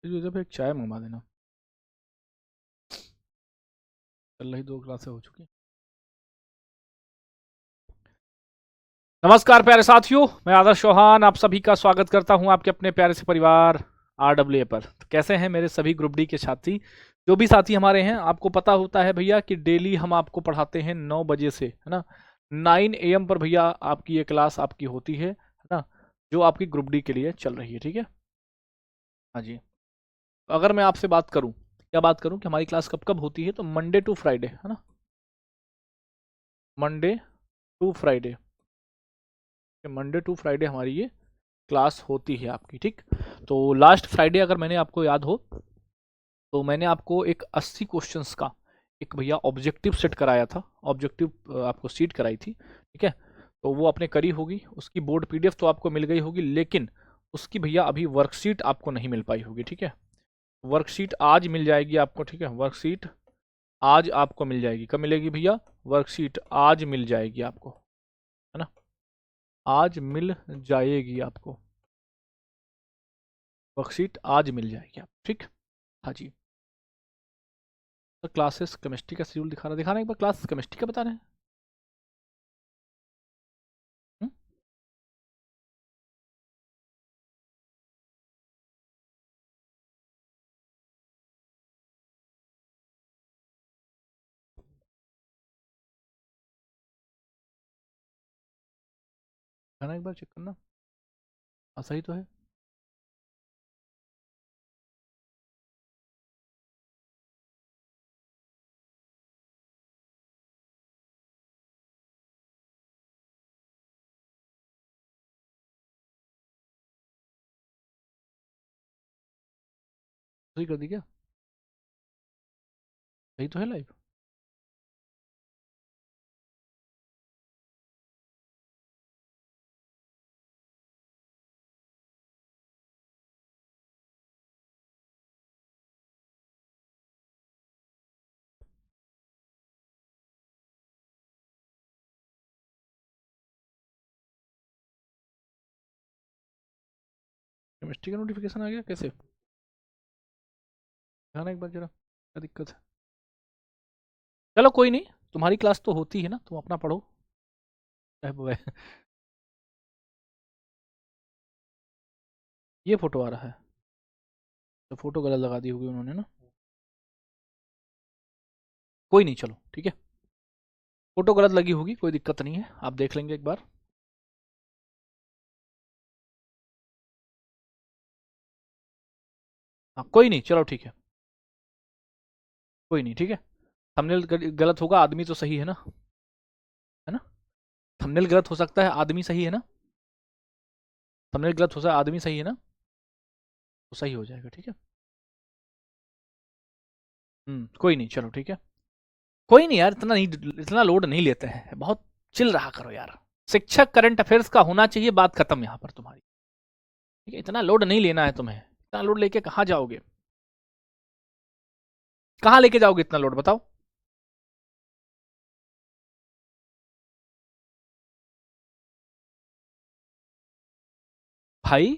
इधर पे एक चाय मंगवा देना। चल रही 2 क्लासें हो चुकी। नमस्कार प्यारे साथियों, मैं आदर्श चौहान आप सभी का स्वागत करता हूं आपके अपने प्यारे से परिवार RWA पर। तो कैसे हैं मेरे सभी ग्रुप डी के साथी? जो भी साथी हमारे हैं, आपको पता होता है भैया कि डेली हम आपको पढ़ाते हैं 9 बजे से, है ना। 9 AM पर भैया आपकी ये क्लास आपकी होती है ना, जो आपकी ग्रुप डी के लिए चल रही है, ठीक है। हाँ जी। अगर मैं आपसे बात करूं, क्या बात करूं कि हमारी क्लास कब कब होती है, तो मंडे टू फ्राइडे, है ना। Monday to Friday, Monday to Friday हमारी ये क्लास होती है आपकी, ठीक। तो लास्ट फ्राइडे अगर मैंने आपको याद हो, तो मैंने आपको एक 80 क्वेश्चंस का एक भैया ऑब्जेक्टिव सेट कराया था। ऑब्जेक्टिव आपको सीट कराई थी, ठीक है। तो वो आपने करी होगी, उसकी बोर्ड PDF तो आपको मिल गई होगी, लेकिन उसकी भैया अभी वर्कशीट आपको नहीं मिल पाई होगी, ठीक है। वर्कशीट आज मिल जाएगी आपको, ठीक है। वर्कशीट आज आपको मिल जाएगी। कब मिलेगी भैया? वर्कशीट आज मिल जाएगी आपको, है ना। आज मिल जाएगी आपको वर्कशीट, आज मिल जाएगी आप, ठीक। हाँ जी। तो क्लासेस केमिस्ट्री का शेड्यूल दिखा रहा है एक बार, क्लास केमिस्ट्री का बता रहे हैं। हम्म? दिखाना एक बार, चेक करना। हाँ सही तो है। सही कर दी क्या? सही तो है लाइव। केमिस्ट्री का नोटिफिकेशन आ गया कैसे? दिखाना एक बार जरा, क्या दिक्कत है। चलो कोई नहीं, तुम्हारी क्लास तो होती है ना, तुम अपना पढ़ो। ये फोटो आ रहा है, तो फोटो गलत लगा दी होगी उन्होंने ना। कोई नहीं, चलो ठीक है। फोटो गलत लगी होगी, कोई दिक्कत नहीं है, आप देख लेंगे एक बार। हाँ कोई नहीं, चलो ठीक है। कोई नहीं, ठीक है। थंबनेल गलत होगा, आदमी तो सही है ना, है ना। थंबनेल गलत हो सकता है, आदमी सही है ना। थंबनेल गलत हो सकता है, आदमी सही है ना। तो सही हो जाएगा, ठीक है। कोई नहीं, चलो ठीक है। कोई नहीं यार, इतना नहीं, इतना लोड नहीं लेते हैं, बहुत चिल रहा करो यार। शिक्षक करंट अफेयर्स का होना चाहिए, बात खत्म यहाँ पर तुम्हारी, ठीक है। इतना लोड नहीं लेना है तुम्हें, इतना लोड लेके कहाँ जाओगे? कहाँ लेके जाओगे इतना लोड, बताओ। भाई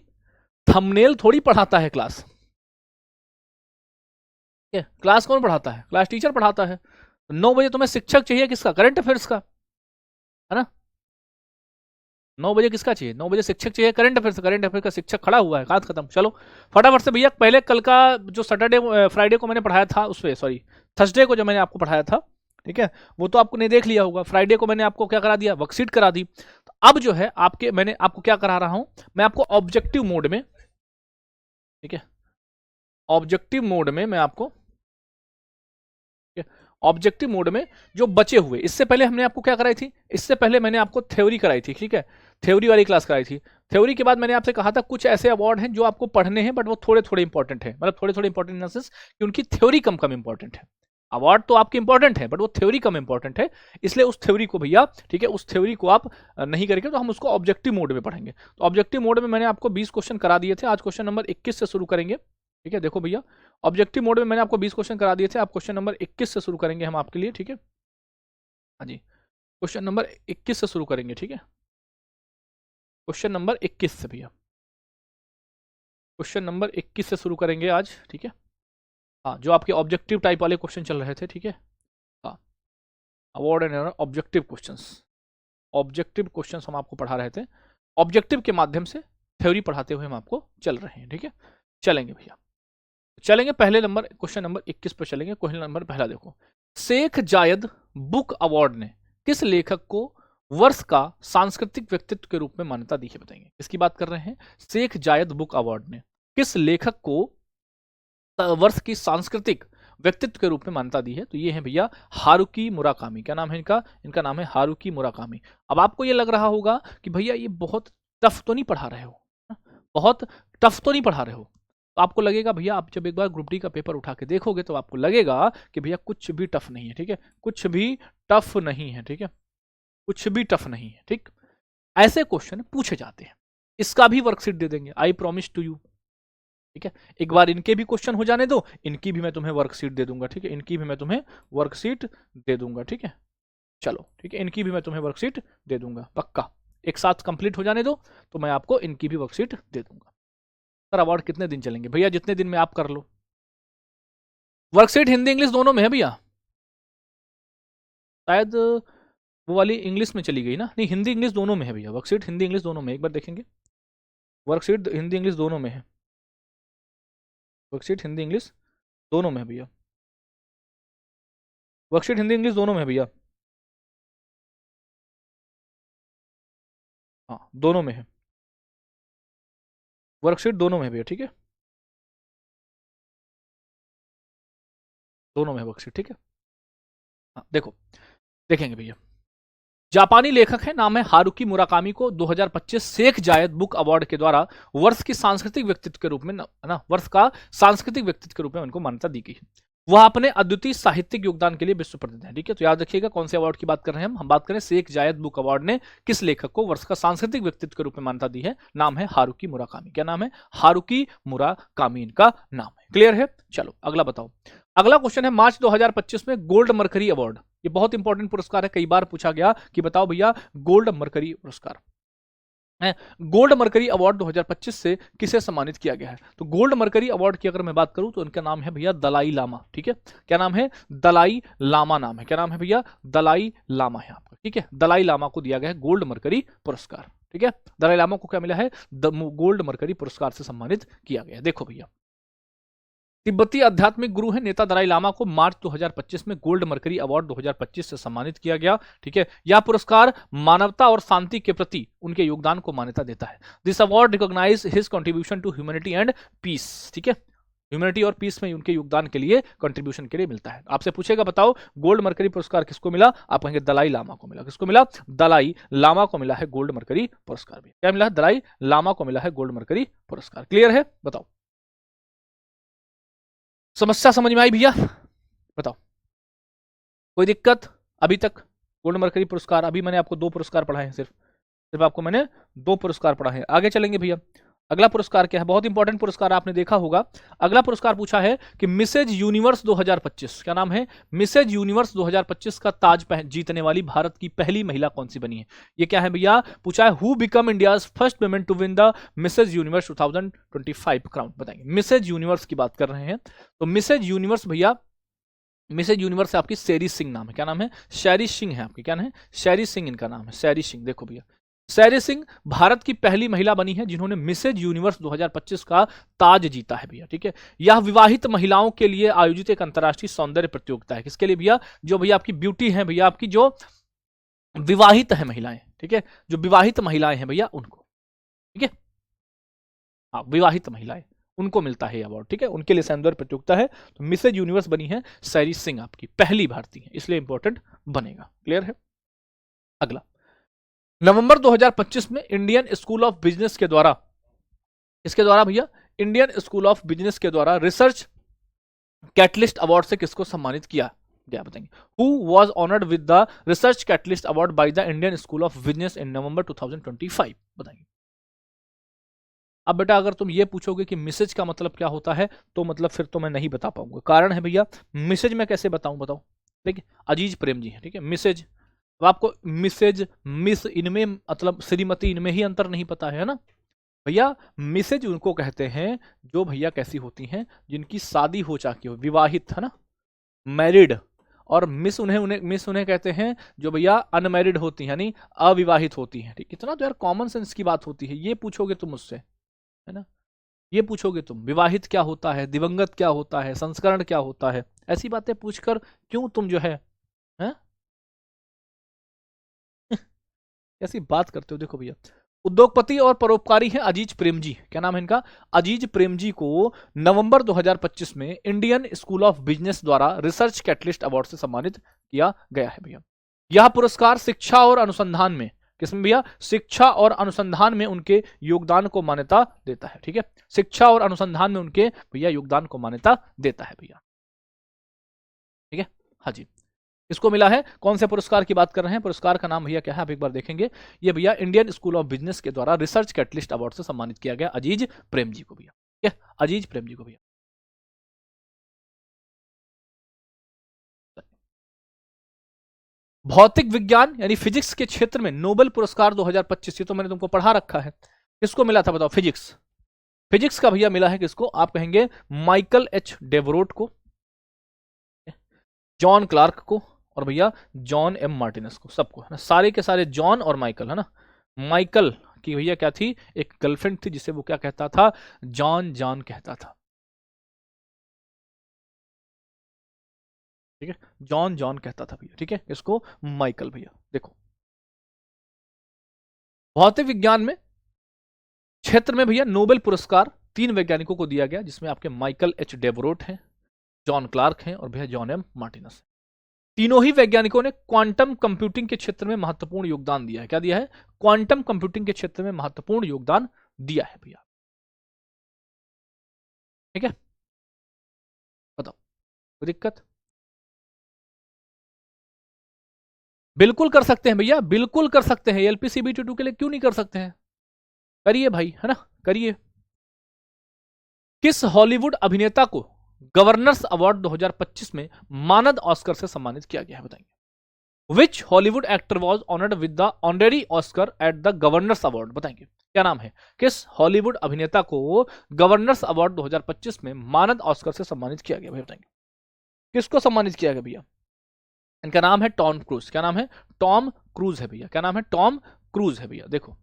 थंबनेल थोड़ी पढ़ाता है क्लास, ठीक है। क्लास कौन पढ़ाता है? क्लास टीचर पढ़ाता है। 9 बजे तुम्हें शिक्षक चाहिए किसका? करंट अफेयर्स का, है ना। 9 बजे किसका चाहिए? 9 बजे शिक्षक चाहिए करंट अफेयर्स। करंट अफेयर का शिक्षक खड़ा हुआ है, बात खत्म। चलो फटाफट से भैया, पहले कल का जो सैटरडे फ्राइडे को मैंने पढ़ाया था, उस पर सॉरी, थर्सडे को जो मैंने आपको पढ़ाया था, ठीक है, वो तो आपने देख लिया होगा। फ्राइडे को मैंने आपको क्या करा दिया? वर्कशीट करा दी। तो अब जो है आपके, मैंने आपको क्या करा रहा हूं, मैं आपको ऑब्जेक्टिव मोड में, ठीक है, ऑब्जेक्टिव मोड में मैं आपको, ऑब्जेक्टिव मोड में जो बचे हुए, इससे पहले हमने आपको क्या कराई थी? इससे पहले मैंने आपको थ्योरी कराई थी, ठीक है। थ्योरी वाली क्लास कराई थी। थ्योरी के बाद मैंने आपसे कहा था कुछ ऐसे अवार्ड हैं जो आपको पढ़ने हैं, बट वो थोड़े थोड़े इंपॉर्टेंट है, मतलब थोड़े थोड़े इंपॉर्टेंट इन सेंस कि उनकी थ्योरी कम कम इंपॉर्टेंट है। अवार्ड तो आपके इंपॉर्टेंट है, बट वो थ्योरी कम इंपॉर्टेंट है। इसलिए उस थ्योरी को भैया, ठीक है, उस थ्योरी को आप नहीं करेंगे, तो हम उसको ऑब्जेक्टिव मोड में पढ़ेंगे। तो ऑब्जेक्टिव मोड में मैंने आपको 20 क्वेश्चन करा दिए थे, आज क्वेश्चन नंबर 21 से शुरू करेंगे, ठीक है। देखो भैया, ऑब्जेक्टिव मोड में मैंने आपको 20 क्वेश्चन करा दिए थे, आप क्वेश्चन नंबर 21 से शुरू करेंगे हम आपके लिए, ठीक है। हाँ जी, क्वेश्चन नंबर 21 से शुरू करेंगे, ठीक है। क्वेश्चन नंबर 21 से भैया, क्वेश्चन नंबर 21 से शुरू करेंगे आज, ठीक है। हाँ, जो आपके ऑब्जेक्टिव टाइप वाले क्वेश्चन चल रहे थे, ठीक है। हाँ, award and objective questions, objective questions हम आपको पढ़ा रहे थे। ऑब्जेक्टिव के माध्यम से थ्योरी पढ़ाते हुए हम आपको चल रहे हैं, ठीक है। चलेंगे भैया, चलेंगे पहले नंबर, क्वेश्चन नंबर 21 पर चलेंगे। क्वेश्चन नंबर पहला देखो, शेख जायद बुक अवार्ड ने किस लेखक को वर्ष का सांस्कृतिक व्यक्तित्व के रूप में मान्यता दी है, बताएंगे। किसकी बात कर रहे हैं? शेख जायद बुक अवार्ड ने किस लेखक को वर्ष की सांस्कृतिक व्यक्तित्व के रूप में मान्यता दी है? तो ये है भैया हारुकी मुराकामी। क्या नाम है इनका? इनका नाम है हारुकी मुराकामी। अब आपको ये लग रहा होगा कि भैया ये बहुत टफ तो नहीं पढ़ा रहे हो, बहुत टफ तो नहीं पढ़ा रहे हो। तो आपको लगेगा भैया, आप जब एक बार ग्रुप डी का पेपर उठा के देखोगे तो आपको लगेगा कि भैया कुछ भी टफ नहीं है, ठीक है। कुछ भी टफ नहीं है, ठीक है। कुछ भी टफ नहीं है, ठीक। ऐसे क्वेश्चन पूछे जाते हैं। इसका भी वर्कशीट दे देंगे, आई प्रॉमिस टू यू, ठीक है। एक बार इनके भी क्वेश्चन हो जाने दो, इनकी भी मैं तुम्हें वर्कशीट दे दूंगा, ठीक है। इनकी भी मैं तुम्हें वर्कशीट दे दूंगा, ठीक है। चलो ठीक है, इनकी भी मैं तुम्हें वर्कशीट दे दूंगा, पक्का। एक साथ कंप्लीट हो जाने दो तो मैं आपको इनकी भी वर्कशीट दे दूंगा। सर अवार्ड कितने दिन चलेंगे? भैया जितने दिन में आप कर लो। वर्कशीट हिंदी इंग्लिश दोनों में है भैया, शायद वो वाली इंग्लिश में चली गई ना। नहीं, हिंदी इंग्लिश दोनों में है भैया, वर्कशीट हिंदी इंग्लिश दोनों में। एक बार देखेंगे, वर्कशीट हिंदी इंग्लिश दोनों में है, वर्कशीट हिंदी इंग्लिश दोनों में है भैया, वर्कशीट हिंदी इंग्लिश दोनों में है भैया। हाँ दोनों में है, वर्कशीट दोनों में है भैया, ठीक है। दोनों में है वर्कशीट, ठीक है। हाँ देखो, देखेंगे भैया। जापानी लेखक है, नाम है हारुकी मुराकामी को 2025 शेख जायद बुक अवार्ड के द्वारा वर्ष की सांस्कृतिक व्यक्तित्व के रूप में ना वर्ष का सांस्कृतिक व्यक्तित्व के रूप में उनको मान्यता दी गई है। वह अपने अद्वितीय साहित्यिक योगदान के लिए विश्व प्रसिद्ध है, ठीक है। तो याद रखिएगा कौन से अवार्ड की बात कर रहे हैं हम बात करें शेख जायद बुक अवार्ड ने किस लेखक को वर्ष का सांस्कृतिक व्यक्तित्व के रूप में मान्यता दी है? नाम है हारुकी मुराकामी। क्या नाम है? हारुकी मुराकामी इनका नाम है। क्लियर है? चलो अगला बताओ। अगला क्वेश्चन है मार्च 2025 में गोल्ड मरकरी अवार्ड, ये बहुत इंपॉर्टेंट पुरस्कार है, कई बार पूछा गया कि बताओ भैया गोल्ड मरकरी पुरस्कार है, गोल्ड मरकरी अवार्ड 2025 से किसे सम्मानित किया गया है? तो गोल्ड मरकरी अवार्ड की अगर मैं बात करूं तो इनका नाम है भैया दलाई लामा, ठीक है। क्या नाम है? दलाई लामा नाम है। क्या नाम है भैया? दलाई लामा है आपका, ठीक है। दलाई लामा को दिया गया है गोल्ड मरकरी पुरस्कार, ठीक है। दलाई लामा को क्या मिला है? गोल्ड मरकरी पुरस्कार से सम्मानित किया गया। देखो भैया, तिब्बती आध्यात्मिक गुरु है नेता दलाई लामा को मार्च 2025 में गोल्ड मरकरी अवार्ड 2025 से सम्मानित किया गया, ठीक है। यह पुरस्कार मानवता और शांति के प्रति उनके योगदान को मान्यता देता है। This award recognize his contribution to humanity and peace, ठीक है। ह्यूमैनिटी और पीस में उनके योगदान के लिए, कंट्रीब्यूशन के लिए मिलता है। आपसे पूछेगा बताओ गोल्ड मरकरी पुरस्कार किसको मिला? आप कहेंगे दलाई लामा को मिला। किसको मिला? दलाई लामा को मिला है गोल्ड मरकरी पुरस्कार भी। क्या मिला? दलाई लामा को मिला है गोल्ड मरकरी पुरस्कार। क्लियर है? बताओ, समस्या समझ में आई भैया? बताओ, कोई दिक्कत? अभी तक गोल्ड मरकरी पुरस्कार, अभी मैंने आपको 2 पुरस्कार पढ़ाए हैं, सिर्फ आपको मैंने 2 पुरस्कार पढ़ाए हैं। आगे चलेंगे भैया। अगला पुरस्कार क्या है? बहुत इंपॉर्टेंट पुरस्कार आपने देखा होगा। अगला पुरस्कार पूछा है कि मिसेज यूनिवर्स 2025, क्या नाम है? मिसेज यूनिवर्स 2025 का ताज जीतने वाली भारत की पहली महिला कौन सी बनी है? ये क्या है भैया? पूछा है who become India's first women to win the Mrs Universe 2025 crown, बताएंगे। मिसेज यूनिवर्स की बात कर रहे हैं, तो मिसेज यूनिवर्स भैया, मिसेज यूनिवर्स आपकी शेरी सिंह नाम है। क्या नाम है? शेरी सिंह है आपकी। क्या नाम है? शेरी सिंह इनका नाम है, शेरी सिंह। देखो भैया, शेरी सिंह भारत की पहली महिला बनी है जिन्होंने मिसेज यूनिवर्स 2025 का ताज जीता है भैया, ठीक है। यह विवाहित महिलाओं के लिए आयोजित एक अंतर्राष्ट्रीय सौंदर्य प्रतियोगिता है। किसके लिए भैया? जो भैया आपकी ब्यूटी है भैया, आपकी जो विवाहित है महिलाएं, ठीक है, जो विवाहित महिलाएं हैं भैया उनको, ठीक है। हाँ, विवाहित महिलाएं, उनको मिलता है अवार्ड, ठीक है। उनके लिए सौंदर्य प्रतियोगिता है। तो मिसेज यूनिवर्स बनी है शेरी सिंह, आपकी पहली भारतीय है, इसलिए इंपॉर्टेंट बनेगा। क्लियर है? अगला, नवंबर 2025 में इंडियन स्कूल ऑफ बिजनेस के द्वारा, इसके द्वारा भैया इंडियन स्कूल ऑफ बिजनेस के द्वारा रिसर्च कैटलिस्ट अवार्ड से किसको सम्मानित किया गया, बताएंगे। Who was honoured with the research catalyst award by the Indian School of Business in November 2025, बताएंगे। अब बेटा अगर तुम ये पूछोगे कि मिसेज का मतलब क्या होता है, तो मतलब फिर तो मैं नहीं बता पाऊंगा। कारण है भैया, मिसेज मैं कैसे बताऊं, बताओ। ठीक है, अजीज प्रेम जी है, ठीक है, मिसेज। अब आपको मिसेज, मिस, इनमें मतलब श्रीमती, इनमें ही अंतर नहीं पता है ना। भैया मिसेज उनको कहते हैं जो भैया कैसी होती हैं, जिनकी शादी हो चुकी हो, विवाहित, है ना, मैरिड। और मिस उन्हें कहते हैं जो भैया अनमैरिड होती हैं, यानी अविवाहित होती हैं। ठीक, इतना तो यार कॉमन सेंस की बात होती है। ये पूछोगे तुम मुझसे, है ना, ये पूछोगे तुम विवाहित क्या होता है, दिवंगत क्या होता है, संस्करण क्या होता है, ऐसी बातें पूछकर क्यों तुम जो है ऐसी बात करते हो। देखो भैया, उद्योगपति और परोपकारी हैं अजीज प्रेम जी। क्या नाम है इनका? अजीज प्रेम जी को नवंबर 2025 में इंडियन स्कूल ऑफ बिजनेस द्वारा रिसर्च कैटलिस्ट अवार्ड से सम्मानित किया गया है भैया। यह पुरस्कार शिक्षा और अनुसंधान में, किसमें भैया? शिक्षा और अनुसंधान में उनके योगदान को मान्यता देता है। ठीक है, शिक्षा और अनुसंधान में उनके भैया योगदान को मान्यता देता है भैया। ठीक है, हाँ जी। किसको मिला है? कौन से पुरस्कार की बात कर रहे हैं? पुरस्कार का नाम भैया क्या है, आप एक बार देखेंगे। ये भैया इंडियन स्कूल ऑफ बिजनेस के द्वारा रिसर्च कैटलिस्ट अवार्ड से सम्मानित किया गया अजीज प्रेम जी को भैया। ठीक है, अजीज प्रेम जी को भैया। भौतिक विज्ञान यानी फिजिक्स के क्षेत्र में नोबेल पुरस्कार 2025, ये तो मैंने तुमको पढ़ा रखा है। किसको मिला था बताओ? फिजिक्स, फिजिक्स का भैया मिला है किसको? आप कहेंगे माइकल एच डेवरोट को, जॉन क्लार्क को, और भैया जॉन एम मार्टिनस को, सबको, है ना, सारे के सारे जॉन और माइकल, है ना। माइकल की भैया क्या थी? एक गर्लफ्रेंड थी जिसे वो क्या कहता था? जॉन जॉन कहता था। ठीक है, जॉन जॉन कहता था भैया। ठीक है, इसको माइकल भैया। देखो, भौतिक विज्ञान में क्षेत्र में भैया नोबेल पुरस्कार 3 वैज्ञानिकों को दिया गया, जिसमें आपके माइकल एच डेवरोट हैं, जॉन क्लार्क हैं, और भैया जॉन एम मार्टिनस। तीनों ही वैज्ञानिकों ने क्वांटम कंप्यूटिंग के क्षेत्र में महत्वपूर्ण योगदान दिया है। क्या दिया है? क्वांटम कंप्यूटिंग के क्षेत्र में महत्वपूर्ण योगदान दिया है भैया। ठीक है, बताओ, कोई दिक्कत? बिल्कुल कर सकते हैं भैया, बिल्कुल कर सकते हैं। एलपीसीबीटी 2 के लिए क्यों नहीं कर सकते हैं? करिए भाई, है ना, करिए। किस हॉलीवुड अभिनेता को गवर्नर्स अवार्ड 2025 में मानद ऑस्कर से सम्मानित किया गया है? बताएंगे। Which Hollywood actor was honoured with the honorary Oscar at the Governors Award? बताएंगे क्या नाम है? किस हॉलीवुड अभिनेता को गवर्नर्स अवार्ड 2025 में मानद ऑस्कर से सम्मानित किया गया? बताएंगे किसको सम्मानित किया गया भैया? इनका नाम है टॉम क्रूज। क्या नाम है? टॉम क्रूज है भैया। क्या नाम है? टॉम क्रूज है भैया। देखो,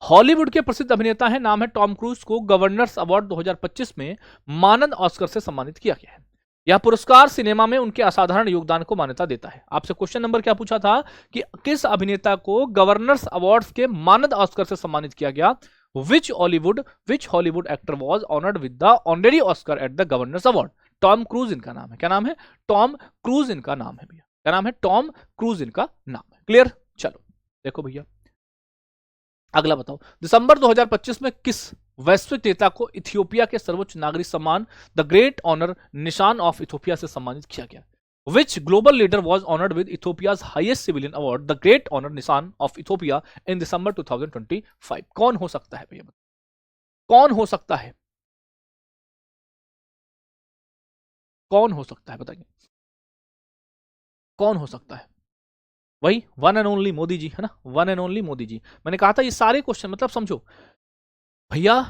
हॉलीवुड के प्रसिद्ध अभिनेता है, नाम है टॉम क्रूज, को गवर्नर्स अवार्ड 2025 में मानद ऑस्कर से सम्मानित किया गया है। यह पुरस्कार सिनेमा में उनके असाधारण योगदान को मान्यता देता है। आपसे क्वेश्चन नंबर क्या पूछा था कि किस अभिनेता को गवर्नर्स अवार्ड्स के मानद ऑस्कर से सम्मानित किया गया? Which Hollywood actor was honoured with the honorary Oscar at the Governors Award? Tom Cruise इनका नाम है। क्या नाम है? टॉम क्रूज इनका नाम है भैया। क्या नाम है? टॉम क्रूज इनका नाम है। क्लियर? चलो देखो भैया, अगला बताओ, दिसंबर 2025 में किस वैश्विक नेता को इथियोपिया के सर्वोच्च नागरिक सम्मान the Great Honour Nishan of Ethiopia से सम्मानित किया गया? Which global leader was honoured with Ethiopia's highest civilian award the Great Honour Nishan of Ethiopia in December 2025? कौन हो सकता है भैया? कौन हो सकता है? कौन हो सकता है बताइए, कौन हो सकता है? वही one and only Modi ji, है ना, one and only Modi ji. मैंने कहा था ये सारे क्वेश्चन, मतलब समझो भैया,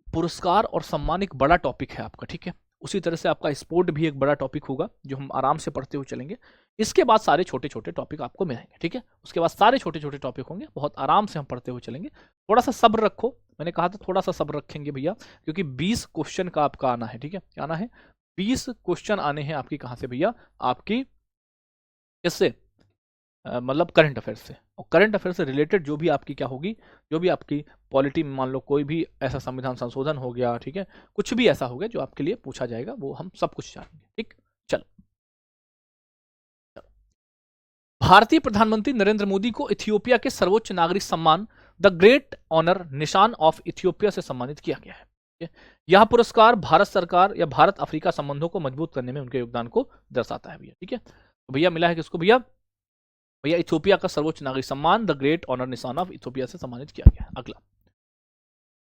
पुरस्कार और सम्मान एक बड़ा टॉपिक है आपका। ठीक है, उसी तरह से आपका स्पोर्ट भी एक बड़ा टॉपिक होगा जो हम आराम से पढ़ते हुए चलेंगे। इसके बाद सारे छोटे छोटे टॉपिक आपको मिलेंगे। ठीक है, उसके बाद सारे छोटे छोटे टॉपिक होंगे, बहुत आराम से हम पढ़ते हुए चलेंगे। थोड़ा सा सब्र रखो, मैंने कहा था थोड़ा सा सब्र रखेंगे भैया, क्योंकि 20 क्वेश्चन का आपका आना है। ठीक है, क्या आना है? 20 क्वेश्चन आने हैं आपकी। कहाँ से भैया? आपकी किससे? मतलब करंट अफेयर से। और करंट अफेयर से रिलेटेड जो भी आपकी क्या होगी, जो भी आपकी पॉलिटी में मान लो कोई भी ऐसा संविधान संशोधन हो गया, ठीक है, कुछ भी ऐसा हो गया जो आपके लिए पूछा जाएगा, वो हम सब कुछ जानेंगे। ठीक, चलो। भारतीय प्रधानमंत्री नरेंद्र मोदी को इथियोपिया के सर्वोच्च नागरिक सम्मान the Great Honour Nishan of Ethiopia से सम्मानित किया गया है। यह पुरस्कार भारत सरकार या भारत अफ्रीका संबंधों को मजबूत करने में उनके योगदान को दर्शाता है भैया। ठीक है, तो भैया मिला है किसको भैया? भैया इथियोपिया का सर्वोच्च नागरिक सम्मान the Great Honour Nishan of Ethiopia से सम्मानित किया गया। अगला,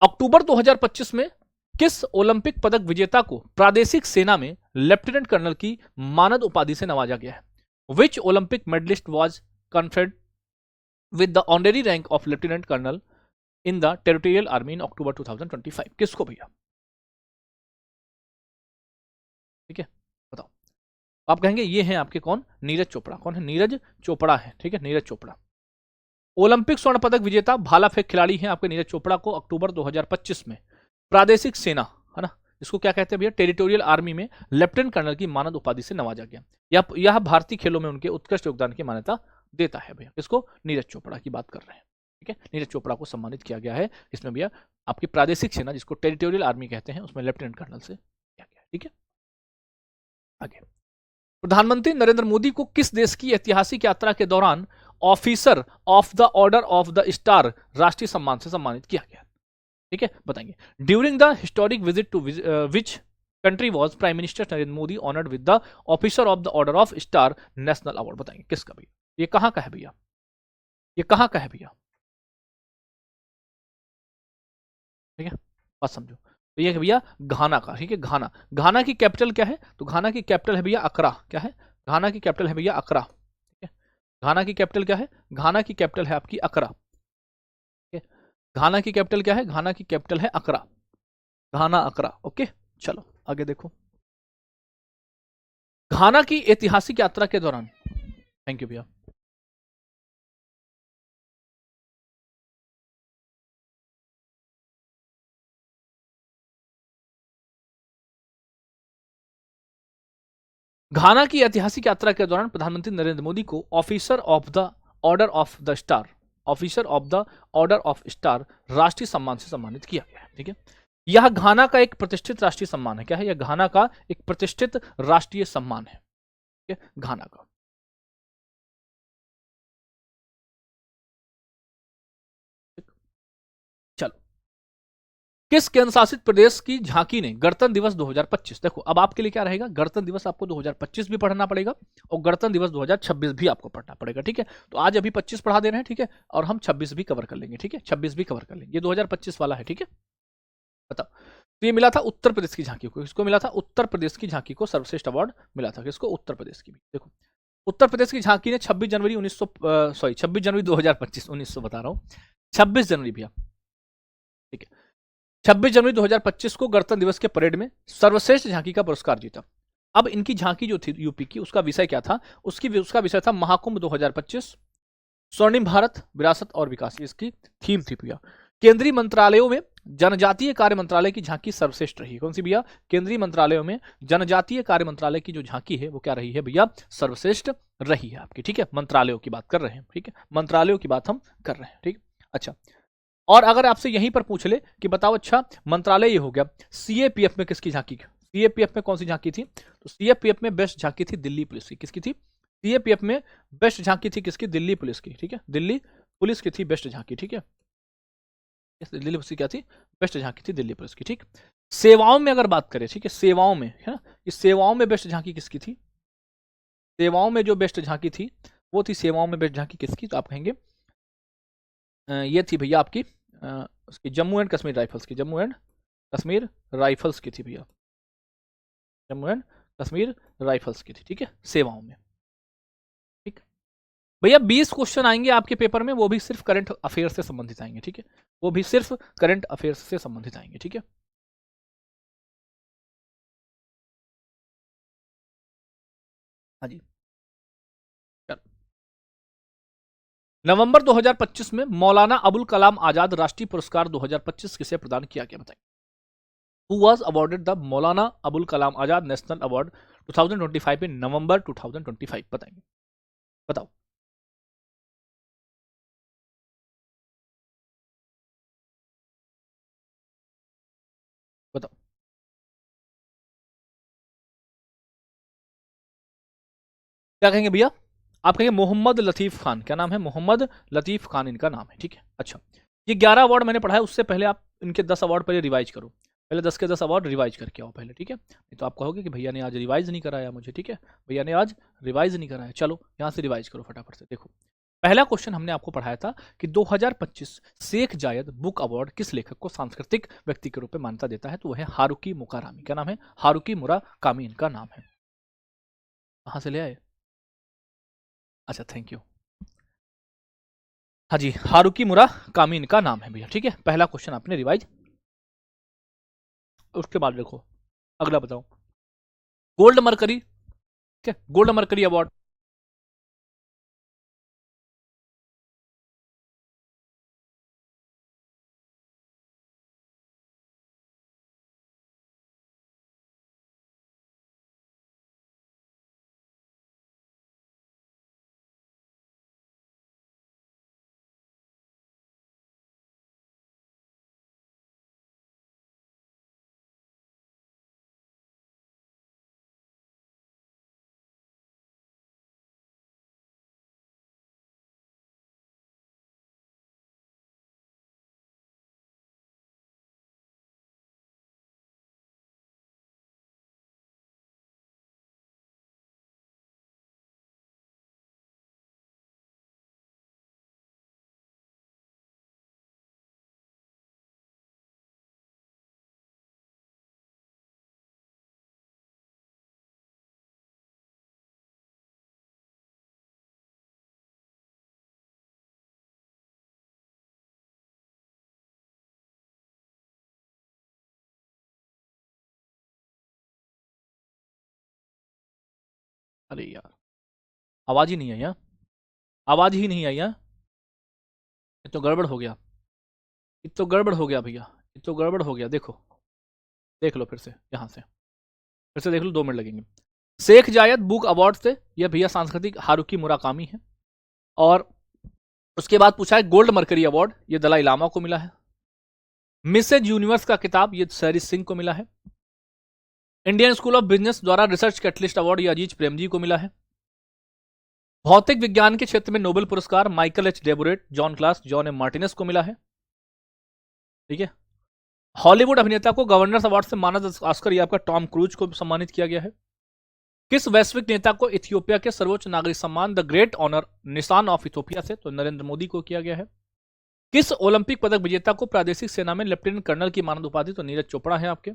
अक्टूबर 2025 में किस ओलंपिक पदक विजेता को प्रादेशिक सेना में लेफ्टिनेंट कर्नल की मानद उपाधि से नवाजा गया है? Which Olympic medallist was conferred with the honorary rank of lieutenant colonel in the Territorial Army in October 2025। किसको भैया? ठीक है, बताओ। आप कहेंगे ये हैं आपके कौन? नीरज चोपड़ा। कौन है? नीरज चोपड़ा है, ठीक है, नीरज चोपड़ा। ओलंपिक स्वर्ण पदक विजेता भाला फेंक खिलाड़ी हैं आपके नीरज चोपड़ा को अक्टूबर 2025 में प्रादेशिक सेना, है ना, इसको क्या कहते हैं भैया? टेरिटोरियल आर्मी में लेफ्टिनेंट कर्नल की मानद उपाधि से नवाजा गया। यह भारतीय खेलों में उनके उत्कृष्ट योगदान की मान्यता देता है भैया। किसको? नीरज चोपड़ा की बात कर रहे हैं, ठीक है। नीरज चोपड़ा को सम्मानित किया गया है इसमें भैया आपकी प्रादेशिक सेना, जिसको टेरिटोरियल आर्मी कहते हैं, उसमें लेफ्टिनेंट कर्नल से किया गया, ठीक है। आगे, प्रधानमंत्री नरेंद्र मोदी को किस देश की ऐतिहासिक यात्रा के दौरान officer of the order of the star राष्ट्रीय सम्मान से सम्मानित किया गया? ठीक है, बताएंगे। During the historic visit to which country was prime minister Narendra Modi honoured with the officer of the order of star national award? बताएंगे किसका भैया? ये कहां का है भैया? ये कहां का है भैया? ठीक है, बात समझो। तो ये है भैया घाना का, ठीक है, घाना। घाना की कैपिटल क्या है? तो घाना की कैपिटल है भैया अकरा। क्या है? घाना की कैपिटल है भैया अकरा, ठीक है। घाना की कैपिटल क्या है? घाना की कैपिटल है आपकी अकरा, ठीक है। घाना की कैपिटल क्या है? घाना की कैपिटल है अकरा, घाना अकरा, ओके। चलो आगे देखो। घाना की ऐतिहासिक यात्रा के दौरान, थैंक यू भैया। घाना की ऐतिहासिक यात्रा के दौरान प्रधानमंत्री नरेंद्र मोदी को officer of the order of the star, officer of the order of star राष्ट्रीय सम्मान से सम्मानित किया गया है, ठीक है। यह घाना का एक प्रतिष्ठित राष्ट्रीय सम्मान है। क्या है? यह घाना का एक प्रतिष्ठित राष्ट्रीय सम्मान है, ठीक है, घाना का। चलो, किस केंद्र शासित प्रदेश की झांकी ने गणतंत्र दिवस 2025, देखो अब आपके लिए क्या रहेगा, गणतंत्र दिवस आपको 2025 भी पढ़ना पड़ेगा और गणतंत्र दिवस 2026 भी आपको पढ़ना पड़ेगा, ठीक है। तो आज अभी 25 पढ़ा दे रहे हैं, ठीक है, और हम 26 भी कवर कर लेंगे, ठीक है, 26 भी कवर कर लेंगे। ये 2025 वाला है, ठीक है। बताओ। तो ये मिला था उत्तर प्रदेश की झांकी को, इसको मिला था उत्तर प्रदेश की झांकी को सर्वश्रेष्ठ अवार्ड मिला था। किसको? उत्तर प्रदेश की भी। देखो, उत्तर प्रदेश की झांकी ने 26 जनवरी 2025, 1900 बता रहा हूँ, 26 जनवरी भैया, ठीक है, 26 जनवरी 2025 को गणतंत्र दिवस के परेड में सर्वश्रेष्ठ झांकी का पुरस्कार जीता। अब इनकी झांकी जो थी यूपी की, उसका विषय क्या था? उसका विषय था महाकुंभ 2025, स्वर्णिम भारत, विरासत और विकास। इसकी थीम थी भैया। केंद्रीय मंत्रालयों में जनजातीय कार्य मंत्रालय की झांकी सर्वश्रेष्ठ रही। कौन सी भैया? केंद्रीय मंत्रालयों में जनजातीय कार्य मंत्रालय की जो झांकी है वो क्या रही है भैया? सर्वश्रेष्ठ रही है आपकी, ठीक है। मंत्रालयों की बात कर रहे हैं, ठीक है, मंत्रालयों की बात हम कर रहे हैं, ठीक। अच्छा, और अगर आपसे यहीं पर पूछ ले कि बताओ, अच्छा मंत्रालय ये हो गया, सीएपीएफ में किसकी झांकी? सीएपीएफ में कौन सी झांकी थी? तो सीएपीएफ में बेस्ट झांकी थी दिल्ली पुलिस की। किसकी थी? सीएपीएफ में बेस्ट झांकी थी किसकी? दिल्ली पुलिस की, ठीक है, दिल्ली पुलिस की थी बेस्ट झांकी, ठीक है। दिल्ली पुलिस की क्या थी? बेस्ट झांकी थी दिल्ली पुलिस की, ठीक। सेवाओं में अगर बात करें, ठीक है, सेवाओं में, है ना, इस सेवाओं में बेस्ट झांकी किसकी थी? सेवाओं में जो बेस्ट झांकी थी वो थी, सेवाओं में बेस्ट झांकी किसकी? तो आप कहेंगे ये थी भैया आपकी उसकी जम्मू एंड कश्मीर राइफल्स की, जम्मू एंड कश्मीर राइफल्स की थी भैया, जम्मू एंड कश्मीर राइफल्स की थी, ठीक है, सेवाओं में, ठीक। भैया 20 क्वेश्चन आएंगे आपके पेपर में, वो भी सिर्फ करंट अफेयर से संबंधित आएंगे, ठीक है, वो भी सिर्फ करंट अफेयर्स से संबंधित आएंगे, ठीक है। हाँ जी, नवंबर 2025 में मौलाना अबुल कलाम आजाद राष्ट्रीय पुरस्कार 2025 किसे प्रदान किया गया? बताइए। Who was awarded the Maulana Abul Kalam Azad national award 2025 in नवंबर 2025? बताएंगे, बताओ। बताओ, क्या कहेंगे भैया? आप कहेंगे मोहम्मद लतीफ खान। क्या नाम है? मोहम्मद लतीफ खान इनका नाम है, ठीक है। अच्छा, ये 11 अवार्ड मैंने पढ़ा है, उससे पहले आप इनके 10 अवार्ड पहले रिवाइज करो, पहले 10 के 10 अवार्ड रिवाइज करके आओ पहले, ठीक है। नहीं तो आप कहोगे कि भैया ने आज रिवाइज नहीं कराया मुझे, ठीक है, भैया ने आज रिवाइज नहीं कराया। चलो यहाँ से रिवाइज करो फटाफट से। देखो, पहला क्वेश्चन हमने आपको पढ़ाया था कि 2025 शेख जायद बुक अवार्ड किस लेखक को सांस्कृतिक व्यक्ति के रूप में मान्यता देता है? तो वह है हारुकी मुराकामी। क्या नाम है? हारुकी मुराकामी इनका नाम है। कहाँ से ले आए? अच्छा, थैंक यू। हाँ जी, हारुकी मुराकामी इनका नाम है भैया। ठीक है, पहला क्वेश्चन आपने रिवाइज। उसके बाद देखो अगला बताओ। गोल्ड मरकरी, ठीक है, गोल्ड मरकरी अवार्ड। अरे यार, आवाज ही नहीं आई। यहाँ आवाज ही नहीं आई। यहाँ ये तो गड़बड़ हो गया, ये तो गड़बड़ हो गया भैया, ये तो गड़बड़ हो गया। देखो देख लो फिर से, यहाँ से फिर से देख लो, 2 मिनट लगेंगे। शेख जायद बुक अवार्ड से यह भैया सांस्कृतिक हारुकी मुराकामी है। और उसके बाद पूछा है गोल्ड मरकरी अवार्ड, ये दलाई लामा को मिला है। मिसेज यूनिवर्स का किताब ये सैरी सिंह को मिला है। इंडियन स्कूल ऑफ बिजनेस द्वारा रिसर्च कैटलिस्ट अवार्ड ये अजीज प्रेमजी को मिला है। भौतिक विज्ञान के क्षेत्र में नोबेल पुरस्कार Michael H Devoret, John Clarke, John M Martinis को मिला है। ठीक है। हॉलीवुड अभिनेता को गवर्नर्स अवार्ड से मानद ऑस्कर, ये आपका टॉम क्रूज को सम्मानित किया गया है। किस वैश्विक नेता को इथियोपिया के सर्वोच्च नागरिक सम्मान the Great Honour Nishan of Ethiopia से, तो नरेंद्र मोदी को किया गया है। किस ओलंपिक पदक विजेता को प्रादेशिक सेना में लेफ्टिनेंट कर्नल की मानद उपाधि, तो नीरज चोपड़ा है आपके।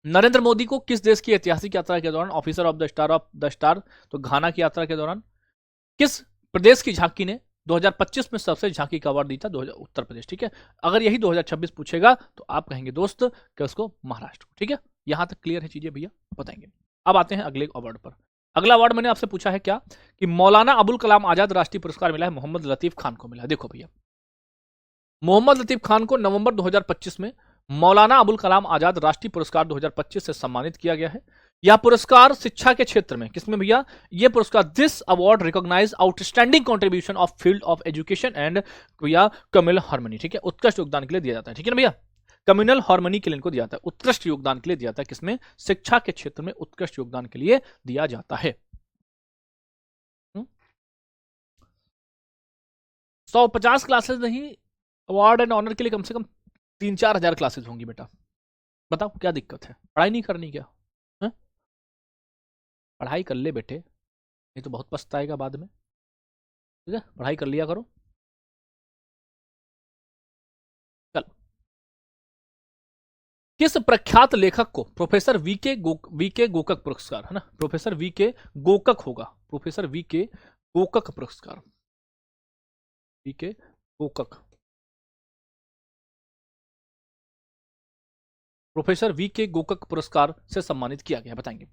नरेंद्र मोदी को किस देश की ऐतिहासिक यात्रा के दौरान ऑफिसर ऑफ द स्टार, तो घाना की यात्रा के दौरान। किस प्रदेश की झांकी ने 2025 में सबसे झांकी का अवार्ड दी था, उत्तर प्रदेश। ठीक है, अगर यही 2026 पूछेगा तो आप कहेंगे दोस्त कि उसको महाराष्ट्र को। ठीक है, यहां तक क्लियर है चीजें भैया, बताएंगे। अब आते हैं अगले अवार्ड पर। अगला अवार्ड मैंने आपसे पूछा है क्या, कि मौलाना अबुल कलाम आजाद राष्ट्रीय पुरस्कार मिला है, मोहम्मद लतीफ खान को मिला है। देखो भैया, मोहम्मद लतीफ खान को नवंबर 2025 में मौलाना अबुल कलाम आजाद राष्ट्रीय पुरस्कार 2025 से सम्मानित किया गया है। यह पुरस्कार शिक्षा के क्षेत्र में, किसमें भैया, यह पुरस्कार this award recognize outstanding contribution of field of education and भैया कम्युनल हार्मनी। ठीक है, उत्कृष्ट योगदान के लिए दिया जाता है। ठीक है ना भैया, कम्युनल हार्मनी के लिए इनको दिया जाता है, उत्कृष्ट योगदान के लिए दिया जाता है। किसमें, शिक्षा के क्षेत्र में उत्कृष्ट योगदान के लिए दिया जाता है। 150 क्लासेस नहीं, अवार्ड एंड ऑनर के लिए कम से कम 3-4 हजार क्लासेस होंगी बेटा। बताओ क्या दिक्कत है, पढ़ाई नहीं करनी क्या है? पढ़ाई कर ले बेटे, नहीं तो बहुत पछताएगा बाद में। ठीक है, पढ़ाई कर लिया करो। चल, किस प्रख्यात लेखक को प्रोफेसर वीके गोकक पुरस्कार, है ना, प्रोफेसर वीके गोकक होगा, प्रोफेसर वीके गोकक पुरस्कार, वीके गोकक, प्रोफेसर वीके गोकक पुरस्कार से सम्मानित किया गया, बताएंगे।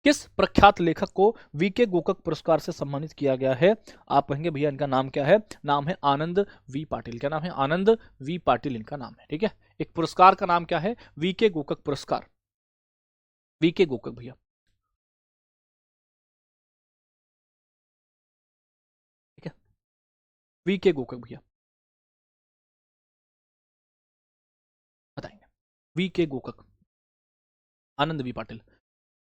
किस प्रख्यात लेखक को वीके गोकक पुरस्कार से सम्मानित किया गया है? आप कहेंगे भैया इनका नाम क्या है, नाम है आनंद वी पाटिल। क्या नाम है, आनंद वी पाटिल इनका नाम है। ठीक है, एक पुरस्कार का नाम क्या है, वीके गोकक पुरस्कार, वीके गोकक भैया। ठीक है, वीके गोकक भैया, बताएंगे। वीके गोकक, आनंद वी पाटिल।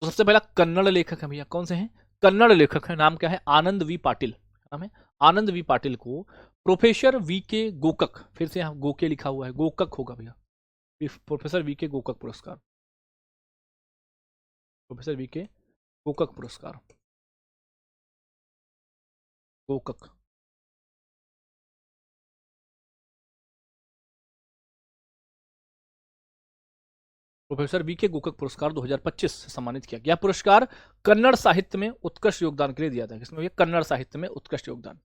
तो सबसे पहला कन्नड़ लेखक है भैया, कौन से हैं, कन्नड़ लेखक है, नाम क्या है, आनंद वी पाटिल, नाम है आनंद वी पाटिल को प्रोफेसर वी के गोकक, फिर से यहाँ गोके लिखा हुआ है, गोकक होगा भैया, प्रोफेसर वी के गोकक पुरस्कार, प्रोफेसर वी के गोकक पुरस्कार, गोकक। प्रोफेसर वी के गोकक पुरस्कार 2025 से सम्मानित किया गया। पुरस्कार कन्नड़ साहित्य में उत्कृष्ट योगदान के लिए दिया था, किसमें, कन्नड़ साहित्य में उत्कृष्ट योगदान।